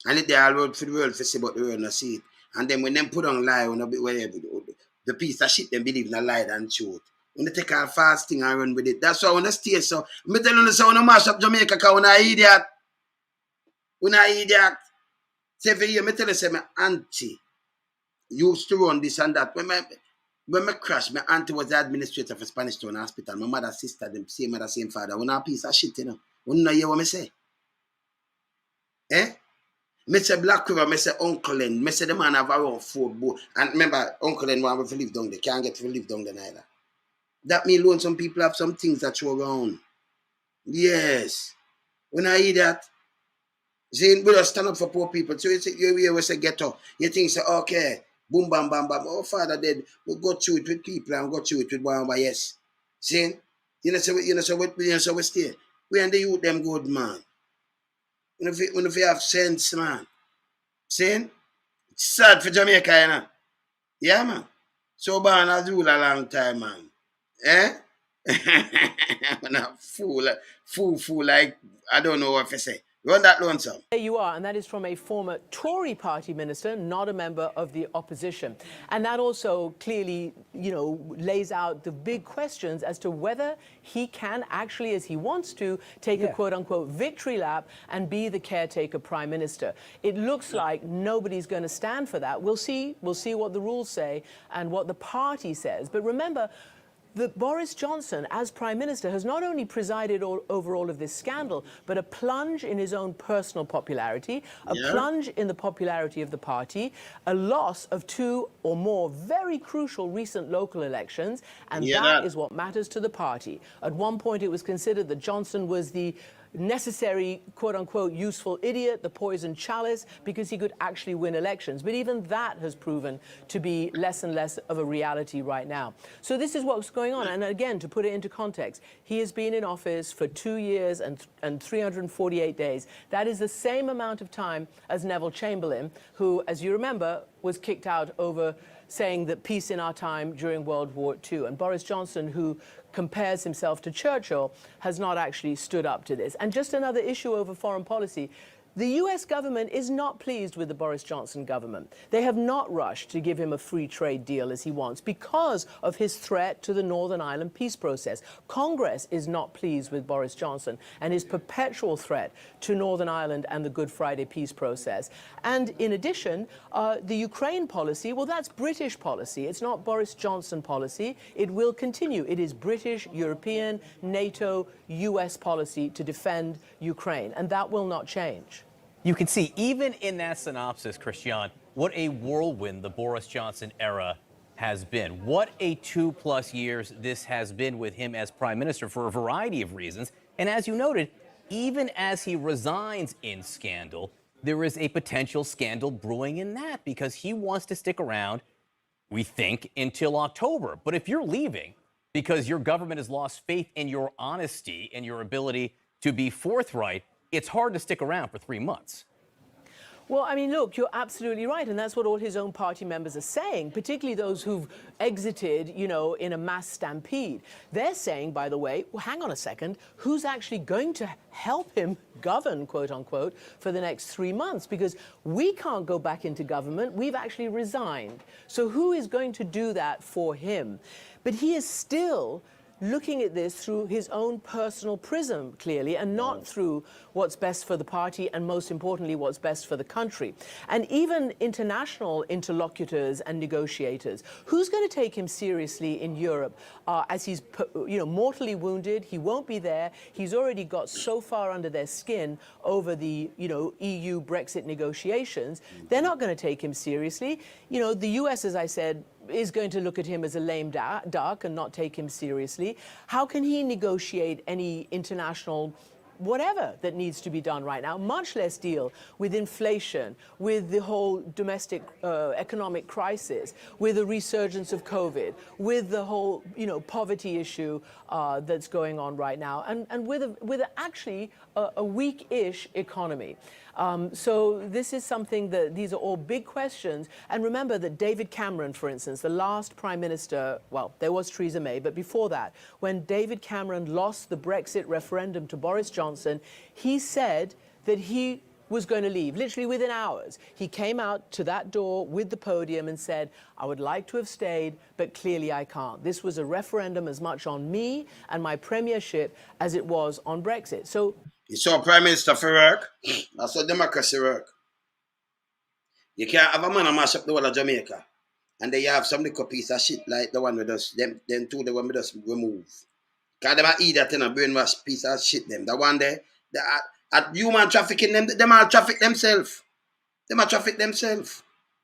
And it they all world for the world to see but the world not see it. And then when them put on lie, when the piece of shit them believe in a lie and truth. When they take a fast thing and run with it. That's why when they stay so. Me tell you so when I mash up Jamaica because when I idiot. When I idiot. Say for you, me tell you say my auntie used to run this and that. When I crashed, my auntie was the administrator for Spanish Town Hospital. My mother's sister, them same mother, same father. When a piece of shit, you know. When you hear what I say? Eh? Me say Black River, me say Uncle Len, me say the man have around 4 boats. And remember, Uncle Len want to live down there. Can't get to live down there neither. That means alone some people have some things that throw around. Yes. When I hear that, see, we just stand up for poor people. So you say get up. You think say, okay, boom, bam, bam, bam. Oh, Father dead. We go through it with people and go through it with one by yes. See? You know, so we stay. We and the youth them good, man. When you have sense, man. See? It's sad for Jamaica, you know. Yeah, man. So born as rule a long time, man. Eh? I'm a fool, like, I don't know what to say. Run that lonesome. There you are, and that is from a former Tory party minister, not a member of the opposition. And that also clearly, you know, lays out the big questions as to whether he can actually, as he wants to, take a quote-unquote victory lap and be the caretaker prime minister. It looks like nobody's going to stand for that. We'll see what the rules say and what the party says. But remember, that Boris Johnson, as Prime Minister, has not only presided over all of this scandal, but a plunge in his own personal popularity, a plunge in the popularity of the party, a loss of 2 or more very crucial recent local elections, and that is what matters to the party. At one point, it was considered that Johnson was the necessary, quote-unquote, useful idiot, the poison chalice, because he could actually win elections. But even that has proven to be less and less of a reality right now. So this is what's going on. And again, to put it into context, he has been in office for 2 years and 348 days. That is the same amount of time as Neville Chamberlain, who, as you remember, was kicked out over saying that peace in our time during World War II. And Boris Johnson, who compares himself to Churchill, has not actually stood up to this. And just another issue over foreign policy. The US government is not pleased with the Boris Johnson government. They have not rushed to give him a free trade deal as he wants because of his threat to the Northern Ireland peace process. Congress is not pleased with Boris Johnson and his perpetual threat to Northern Ireland and the Good Friday peace process. And in addition, the Ukraine policy, well, that's British policy. It's not Boris Johnson policy. It will continue. It is British, European, NATO, US policy to defend Ukraine, and that will not change. You can see, even in that synopsis, Christian, what a whirlwind the Boris Johnson era has been. What a 2+ years this has been with him as prime minister for a variety of reasons. And as you noted, even as he resigns in scandal, there is a potential scandal brewing in that because he wants to stick around, we think, until October. But if you're leaving because your government has lost faith in your honesty and your ability to be forthright, it's hard to stick around for 3 months. Well, I mean, look, you're absolutely right. And that's what all his own party members are saying, particularly those who've exited, you know, in a mass stampede. They're saying, by the way, well, hang on a second, who's actually going to help him govern, quote unquote, for the next 3 months? Because we can't go back into government. We've actually resigned. So who is going to do that for him? But he is still looking at this through his own personal prism, clearly, and not through what's best for the party and, most importantly, what's best for the country. And even international interlocutors and negotiators, who's going to take him seriously in Europe as he's, mortally wounded? He won't be there. He's already got so far under their skin over the, EU Brexit negotiations. They're not going to take him seriously. The US, as I said, is going to look at him as a lame duck and not take him seriously. How can he negotiate any international whatever that needs to be done right now, much less deal with inflation, with the whole domestic economic crisis, with the resurgence of COVID, with the whole, poverty issue that's going on right now, and with actually a weak-ish economy. So this is something that these are all big questions. And remember that David Cameron, for instance, the last Prime Minister, well, there was Theresa May, but before that, when David Cameron lost the Brexit referendum to Boris Johnson, he said that he was going to leave, literally within hours. He came out to that door with the podium and said, I would like to have stayed, but clearly I can't. This was a referendum as much on me and my premiership as it was on Brexit. So You saw Prime Minister for work. That's how democracy work. You can't have a man mash up the whole of Jamaica. And then you have some little piece of shit like the one with us, them two, the one with us remove. Because them are idiot in a brainwash piece of shit them. The one there, at human trafficking them are traffic themselves. Them are traffic themselves.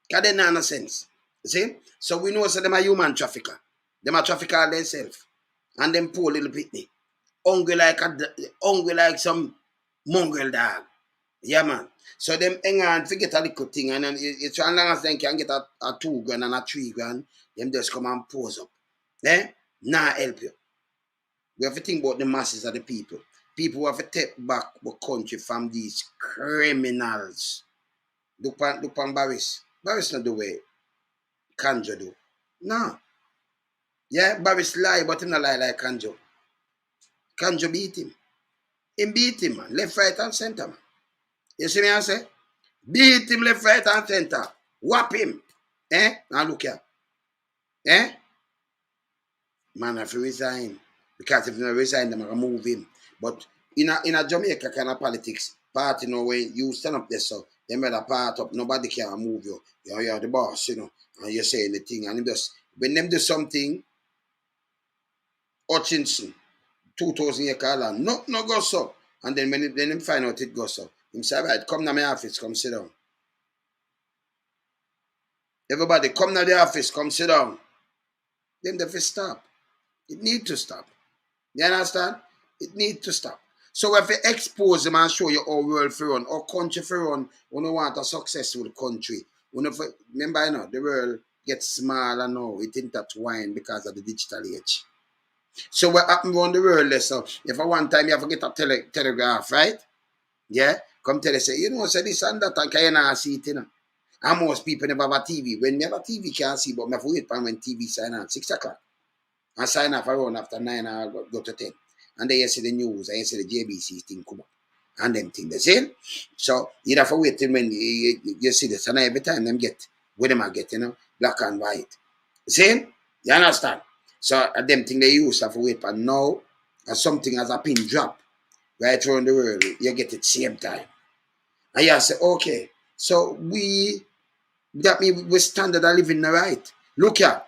Because they not sense. You see? So we know so them are human trafficker. Them are trafficker themselves. And them poor little pitney. Hungry like some mongrel dog. Yeah, man. So them hang on, forget a little thing, and then it's as long as they can get a 2 grand and a 3 grand, them just come and pose up. Nah help you. We have to think about the masses of the people. People who have to take back the country from these criminals. Look on Boris. Boris not the way Kanjo do. No. Yeah, Boris lie, but he not lie like Kanjo. Kanjo beat him. He beat him, man. Left, right, and center, man. You see me I say? Beat him left, right, and center. Whap him. Now look here. Man, have to resign. Because if you don't resign, they're going to move him. But in a Jamaica kind of politics, party, when you stand up there, so they made a part up. Nobody can move you. You're the boss, and you're saying the thing. And when them do something, Hutchinson, 2,000 acre land, no go so. And then when them find out it goes so, him say, right, come to my office, come sit down. Everybody, come to the office, come sit down. Then they stop. It need to stop. You understand? It need to stop. So if you expose them and show you how world for run, how country for run, when you want a successful country, remember, the world gets smaller now, it intertwined because of the digital age. So what happened around the world, so if at one time you have to get a telegraph, right? Yeah? Come tell us, say this and that, and can you see it, And most people never have a TV. When you have a TV, can't see, but I have to wait when TV sign on 6 o'clock. And sign off around after 9 or go to 10. And then you see the news, and you see the JBC thing come up. And them thing, they see? So you have to wait till when you see this. And every time them get, what them are getting, black and white. See? You understand? So them thing they use have to wait for now. And something as a pin drop right around the world, you get it same time. And you say, okay, so that means we standard of living right. Look here.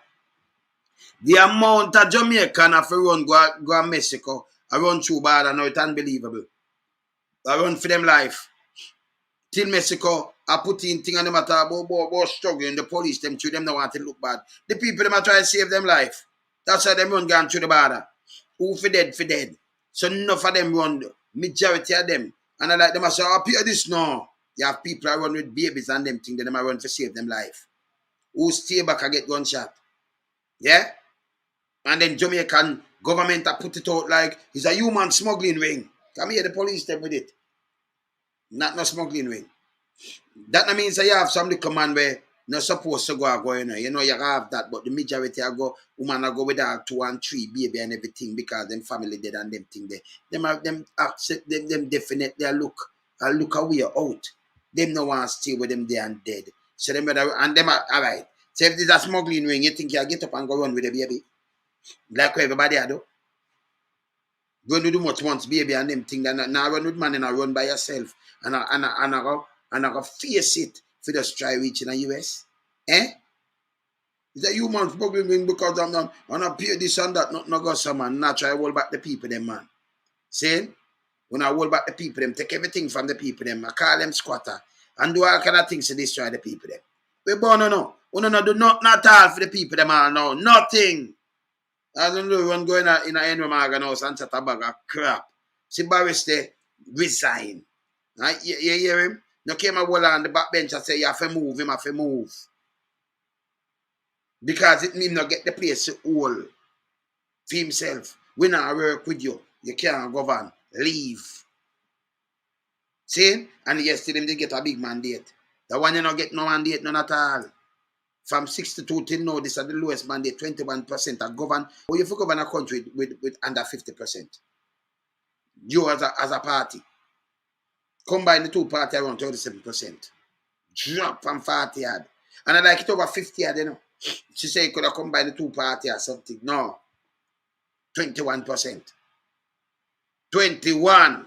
The amount of Jamaican have to run go to Mexico, I run through bad and now it's unbelievable. I run for them life. Till Mexico, I put in things and them at about struggling. The police, them through them don't want to look bad. The people, them are trying to save them life. That's why them run going through the border. Who for dead, for dead. So enough of them run, majority of them. And I like them, I say, oh, pay this now. You have people that run with babies and them things, them run for save them life. Who stay back and get gunshot. Yeah? And then Jamaican government have put it out like it's a human smuggling ring. Come here, the police them with it. Not no smuggling ring. That means that you have some little man where not supposed to go, you have that, but the majority woman go with that 2 and 3 baby and everything because them family dead and them thing there. Them accept them definitely look away out. Them no want to stay with them there and dead. So them and them are alright. So if there's a smuggling ring, you think you get up and go run with the baby? Like everybody do. Run with too much once, baby, and them thing that now run with man and I run by yourself. And I go face it for just try reaching the US. Eh? It's a human problem because I'm not pay this and that, not go some man. Not try to hold back the people, them man. See? When I hold back the people, them take everything from the people, them. I call them squatter. And do all kind of things to destroy the people, them. We born no. We no do not all for the people, them all now. Nothing. I don't know when going in a Henry Morgan house and chat a bag of crap. See Boris there, resign. Right? You hear him? No came a wall on the back bench and say you have to move, him have to move. Because it mean not get the place to hold for himself. We not work with you. You can't govern. Leave. See? And yesterday they get a big mandate. The one you not get no mandate, none at all. From 62 till now, this is the lowest mandate, 21% are governed. Or if you govern a country with under 50%. You as a party. Combine the two parties around 37%. Drop from 40 yard. And I like it over 50 yard, you know. She say you could have combined the two parties or something. No. 21%. 21.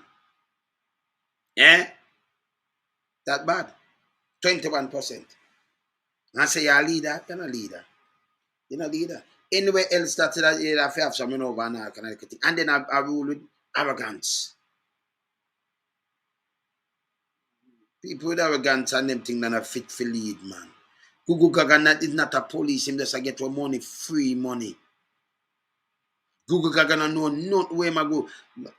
Eh? That bad. 21%. And I say you're a leader, you're not a leader. You're not a leader. Anywhere else that you have to have something over and all kind of thing. And then I rule with arrogance. People with arrogance and them things that are fit for lead, man. Google Gaga is not a police, him just get for money, free money. Google Gaga no not where I go.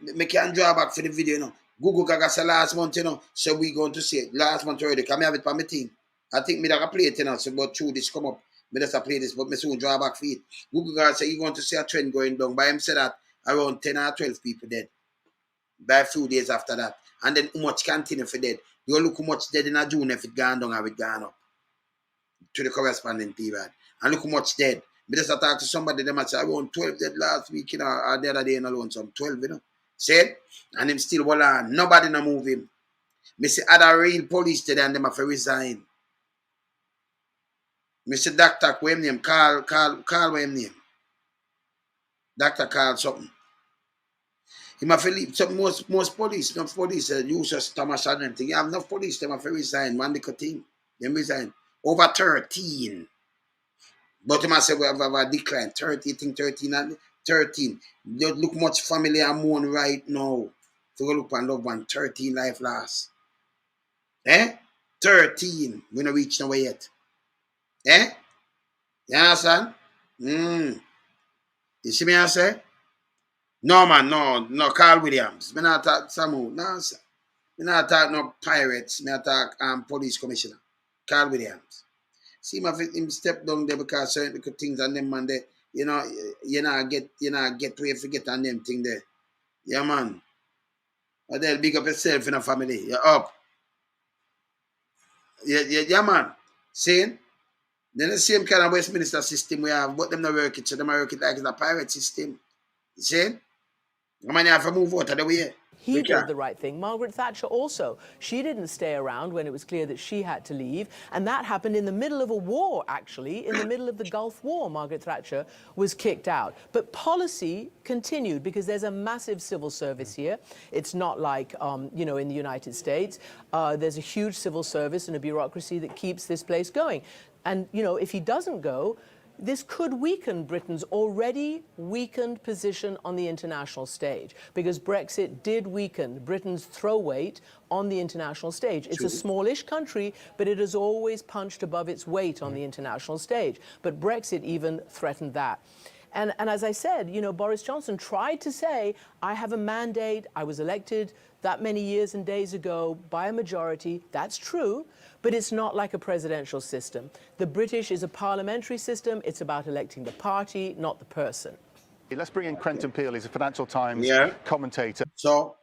Me can't draw back for the video, you know. Google Gaga said last month, you know, so we going to see it. Last month already, come have it for my team. I think me that play it, you know, so but through this come up, me just play this, but me soon draw back for it. Google Gaga said you're going to see a trend going down. By him said that around 10 or 12 people dead. By a few days after that. And then how much continue for dead. You look how much dead in a June if it gone down or it gone up. To the corresponding period. And look how much dead. Me just talk to somebody, them say around 12 dead last week, you know, or the other day alone, some 12, you know. Said, and him still hold on. Nobody no move him. Me say other real police today and them have to resign. Me say doctor, what him name? Call what him name? Doctor call something. He have to leave. So most police, enough police, use just Thomas and them thing. You have enough police, them have to resign. One little thing. Them resign. Over 13. But you must say we have a decline. 13 and 13. You look much family and mourn right now. So go look and love one. 13 life lost. Eh? 13. We don't reach nowhere yet. Eh? You understand? You see me I say? No man, no Carl Williams. Me not talk Samu. No sir. Me not talk no pirates. Me not talk police commissioner. Carl Williams. See him step down there because certain little things and them man there, you know, you not get where you forget on them thing there. Yeah man. But they'll big up yourself in a family. You're up. Yeah man. See? Then the same kind of Westminster system we have, but them not work it, so them work it like it's a pirate system. You see? I mean, you have to move out of the way. He did the right thing. Margaret Thatcher also. She didn't stay around when it was clear that she had to leave. And that happened in the middle of a war, actually. In the middle of the Gulf War, Margaret Thatcher was kicked out. But policy continued because there's a massive civil service here. It's not like, you know, in the United States. There's a huge civil service and a bureaucracy that keeps this place going. And, you know, if he doesn't go, this could weaken Britain's already weakened position on the international stage, because Brexit did weaken Britain's throw weight on the international stage. It's a smallish country, but it has always punched above its weight on the international stage. But Brexit even threatened that. And as I said, you know, Boris Johnson tried to say, I have a mandate, I was elected that many years and days ago by a majority. That's true. But it's not like a presidential system. The British is a parliamentary system. It's about electing the party, not the person. Let's bring in Quentin Peele. He's a Financial Times commentator. So,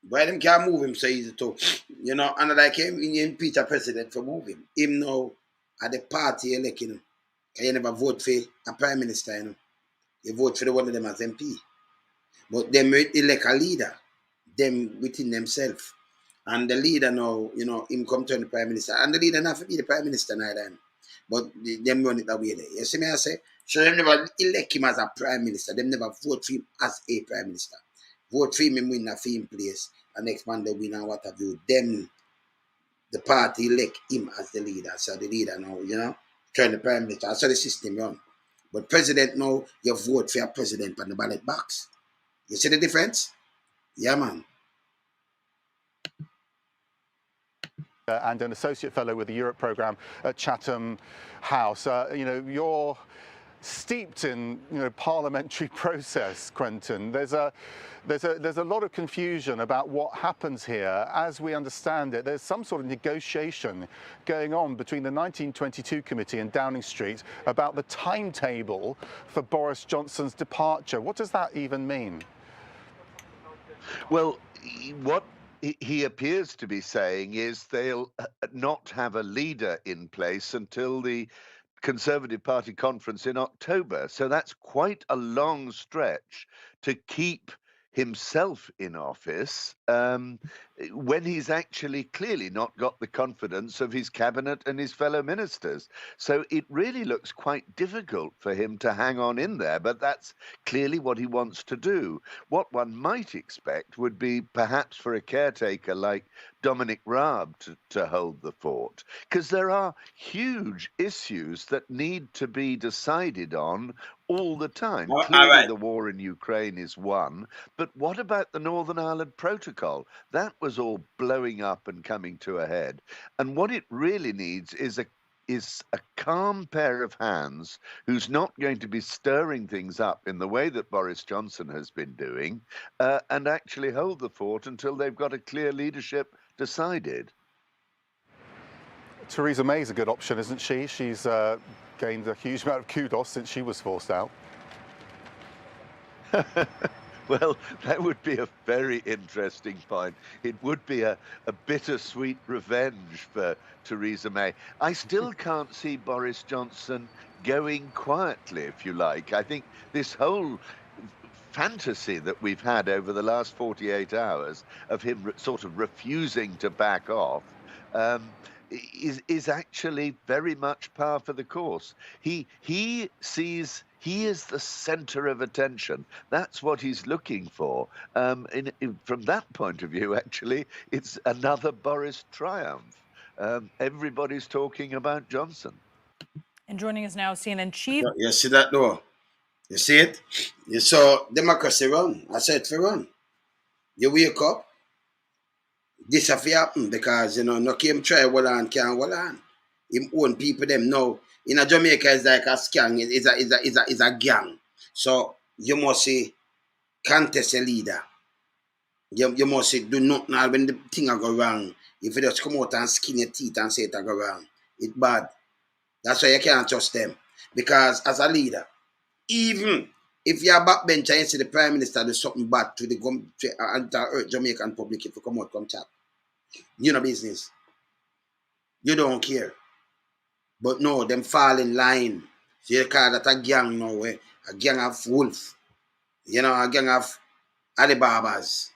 why them can't move him so easy too? You know, and like him, in Peter president for move him. Him now at the party electing him. You never vote for a prime minister, you know. You vote for the one of them as MP. But them elect a leader, them within themselves. And the leader now, you know, him come to the prime minister. And the leader not to be the prime minister neither. But them run it that way there. You see me I say? So them never elect him as a prime minister. Them never vote for him as a prime minister. vote for him win a film place, and next man they win and what have you. Then the party elect him as the leader. So the leader now, turn the prime minister. That's how the system run. But president now, you vote for your president on the ballot box. You see the difference? Yeah, man. And an associate fellow with the Europe programme at Chatham House. You're steeped in parliamentary process, Quentin. There's a lot of confusion about what happens here. As we understand it, there's some sort of negotiation going on between the 1922 committee and Downing Street about the timetable for Boris Johnson's departure. What does that even mean? Well, what he appears to be saying is they'll not have a leader in place until the Conservative Party conference in October. So that's quite a long stretch to keep himself in office when he's actually clearly not got the confidence of his cabinet and his fellow ministers. So it really looks quite difficult for him to hang on in there, but that's clearly what he wants to do. What one might expect would be perhaps for a caretaker like Dominic Raab to hold the fort, because there are huge issues that need to be decided on all the time. All Clearly, right. the war in Ukraine is one, but what about the Northern Ireland Protocol? That was all blowing up and coming to a head. And what it really needs is a calm pair of hands who's not going to be stirring things up in the way that Boris Johnson has been doing, and actually hold the fort until they've got a clear leadership decided. Theresa May's a good option, isn't she? She's gained a huge amount of kudos since she was forced out. Well, that would be a very interesting point. It would be a bittersweet revenge for Theresa May. I still can't see Boris Johnson going quietly, if you like. I think this whole fantasy that we've had over the last 48 hours of him sort of refusing to back off is actually very much par for the course. He sees he is the center of attention. That's what he's looking for. From that point of view, actually, it's another Boris triumph. Everybody's talking about Johnson. And joining us now, CNN chief. You see that though? You see it? You saw democracy run. I said for run. You wake up, this have to happen because no came try hold on, can't hold on. Him own people them now. In a Jamaica is like a scam, is a gang. So you must say contest a leader. You must say do not now when the thing a go wrong. If you just come out and skin your teeth and say it a go wrong, it's bad. That's why you can't trust them. Because as a leader, even if you're a backbencher and you see the Prime Minister do something bad to the Jamaican public, if you come out, come chat. You know business. You don't care. But no, them fall in line. So you call that a gang now, a gang of wolf. A gang of Alibabas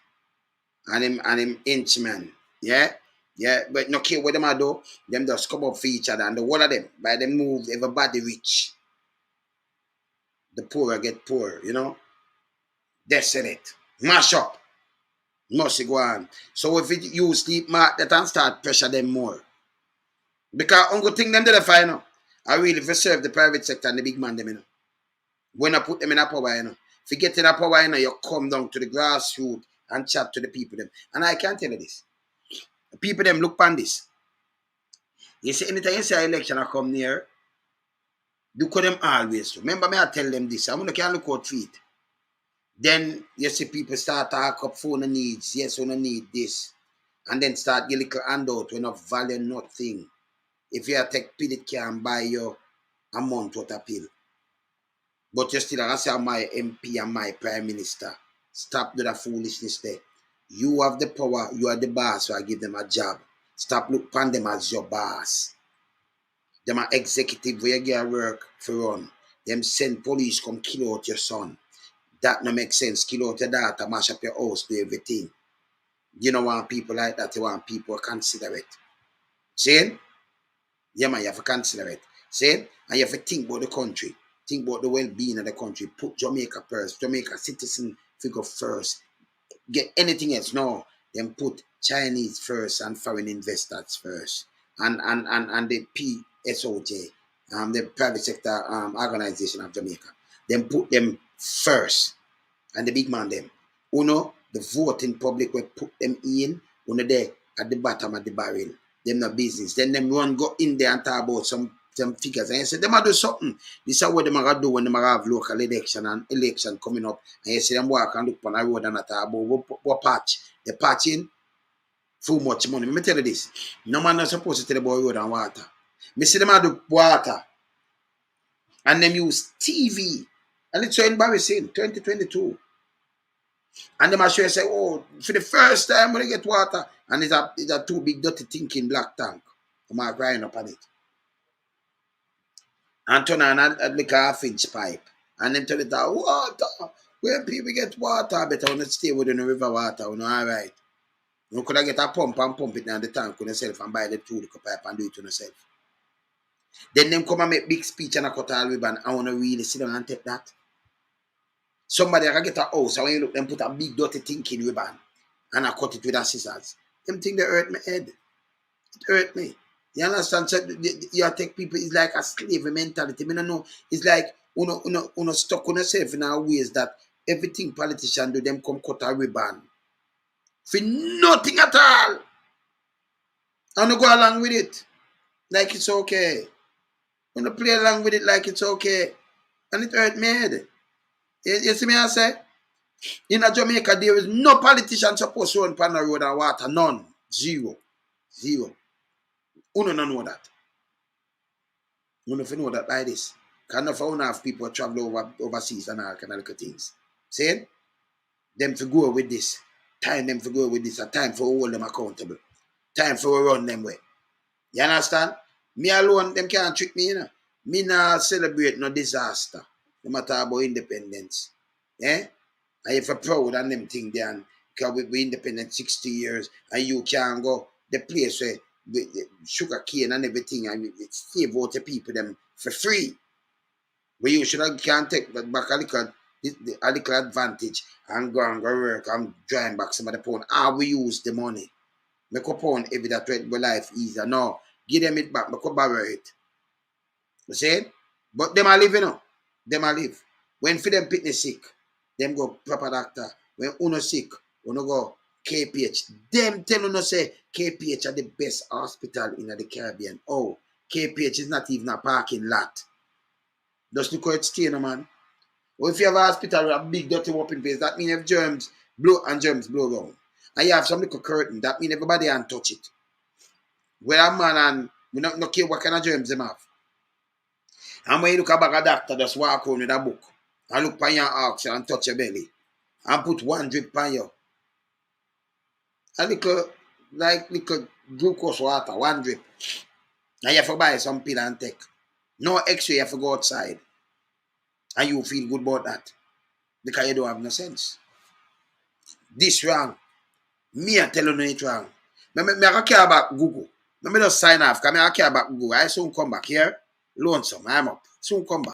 and him henchmen. Yeah? Yeah, but no care what them do, them just come up for each other and the whole of them, by them move, everybody rich. The poorer get poor, Desolate. Mash up. Must go on. So if it use sleep mark that and start pressure them more. Because uncle thing them they find I really for serve the private sector and the big man them, When I put them in a power, If you get in a power, you come down to the grassroots and chat to the people them. And I can tell you this. The people them look on this. You see, anytime you say election I come near, look at them always. Remember me, I tell them this. I'm gonna can look out for it. Then you see people start talk up phone needs. Yes, we need this. And then start get little handout when of value nothing. If you take pill, it can buy you a month worth of pill. But you still say my MP and my Prime Minister. Stop do the foolishness there. You have the power, you are the boss, so I give them a job. Stop look upon them as your boss. Them are executive where you get work for run. Them send police come kill out your son. That no make sense. Kill out your daughter, mash up your house, do everything. You don't want people like that. You want people to consider it. See? Yeah, man, you have to consider it. See? And you have to think about the country. Think about the well-being of the country. Put Jamaica first. Jamaica citizen figure first. get anything else. No, them put Chinese first and foreign investors first. And the PSOJ, the private sector organization of Jamaica. Them put them first. And the big man them. The voting public will put them in, there at the bottom of the barrel. Them no business. Then them run go in there and talk about some figures. And you say, them a do something. This is what them a do when them have local election and election coming up. And you see them walk and look on the road and talk about what patch. The patching too much money. Let me tell you this. No man not supposed to tell about road and water. Me see them a do water. And them use TV. And it's so embarrassing. 2022. And them actually say, oh, for the first time when they get water, and it's a too big dirty thinking black tank. I'm all crying up on it. And turn on a like a half-inch pipe. And then tell it that water. Where people get water, better when stay within the river water, all right. You could get a pump and pump it down the tank on yourself and buy the 2 little pipe and do it on yourself. Then them come and make big speech and a cut all ribbon. I want to really sit down and take that. Somebody can get a house and when you look, them put a big dirty thinking ribbon and I cut it with a scissors. Them think they hurt my head. It hurt me. You understand? So you take people, it's like a slavery mentality. I don't know. It's like uno stuck on yourself in our ways that everything politicians do, them come cut a ribbon. For nothing at all. I want to go along with it. Like it's okay. I want to play along with it like it's okay. And it hurt my head. You see me I say? In Jamaica, there is no politician supposed to run pan the road and water. None. Zero. Uno don't know that. Uno don't know that like this. Because enough of have people travel overseas and all kind of little things. See? Them to go with this. Time them to go with this. A time for hold them accountable. Time for run them way. You understand? Me alone, them can't trick me, you know. Me not celebrate no disaster. No matter about independence. Eh? And if you're proud and them thing then, because we independent 60 years and you can go the place where the sugar cane and everything and save out the people them for free. Where you should can take back a little advantage and go work and drive back some of the pound. How we use the money. Make a pound every that way life easier. No. Give them it back, make a borrow it. You see? But them are live, you know. Them are live. When for them pitney sick, them go proper doctor. When uno sick, uno go KPH. Them tell uno say KPH are the best hospital in the Caribbean. Oh, KPH is not even a parking lot. Just look how it's staying, man. Or if you have a hospital with a big dirty whopping place, that means if germs blow around. And you have some little curtain, that means everybody can touch it. Where a man and we not care what kind of germs them have. And when you look at a doctor, just walk around with a book and look on your arcs and touch your belly and put 1 drip on you. A little glucose water, 1 drip. And you have to buy some pill and take. No x-ray, you have to go outside. And you feel good about that. Because you don't have no sense. This wrong. Me I tell you no it's wrong. I don't care about Google. Let me just sign off because I care about Google. I soon come back here. Lonesome. I'm up. Soon come back.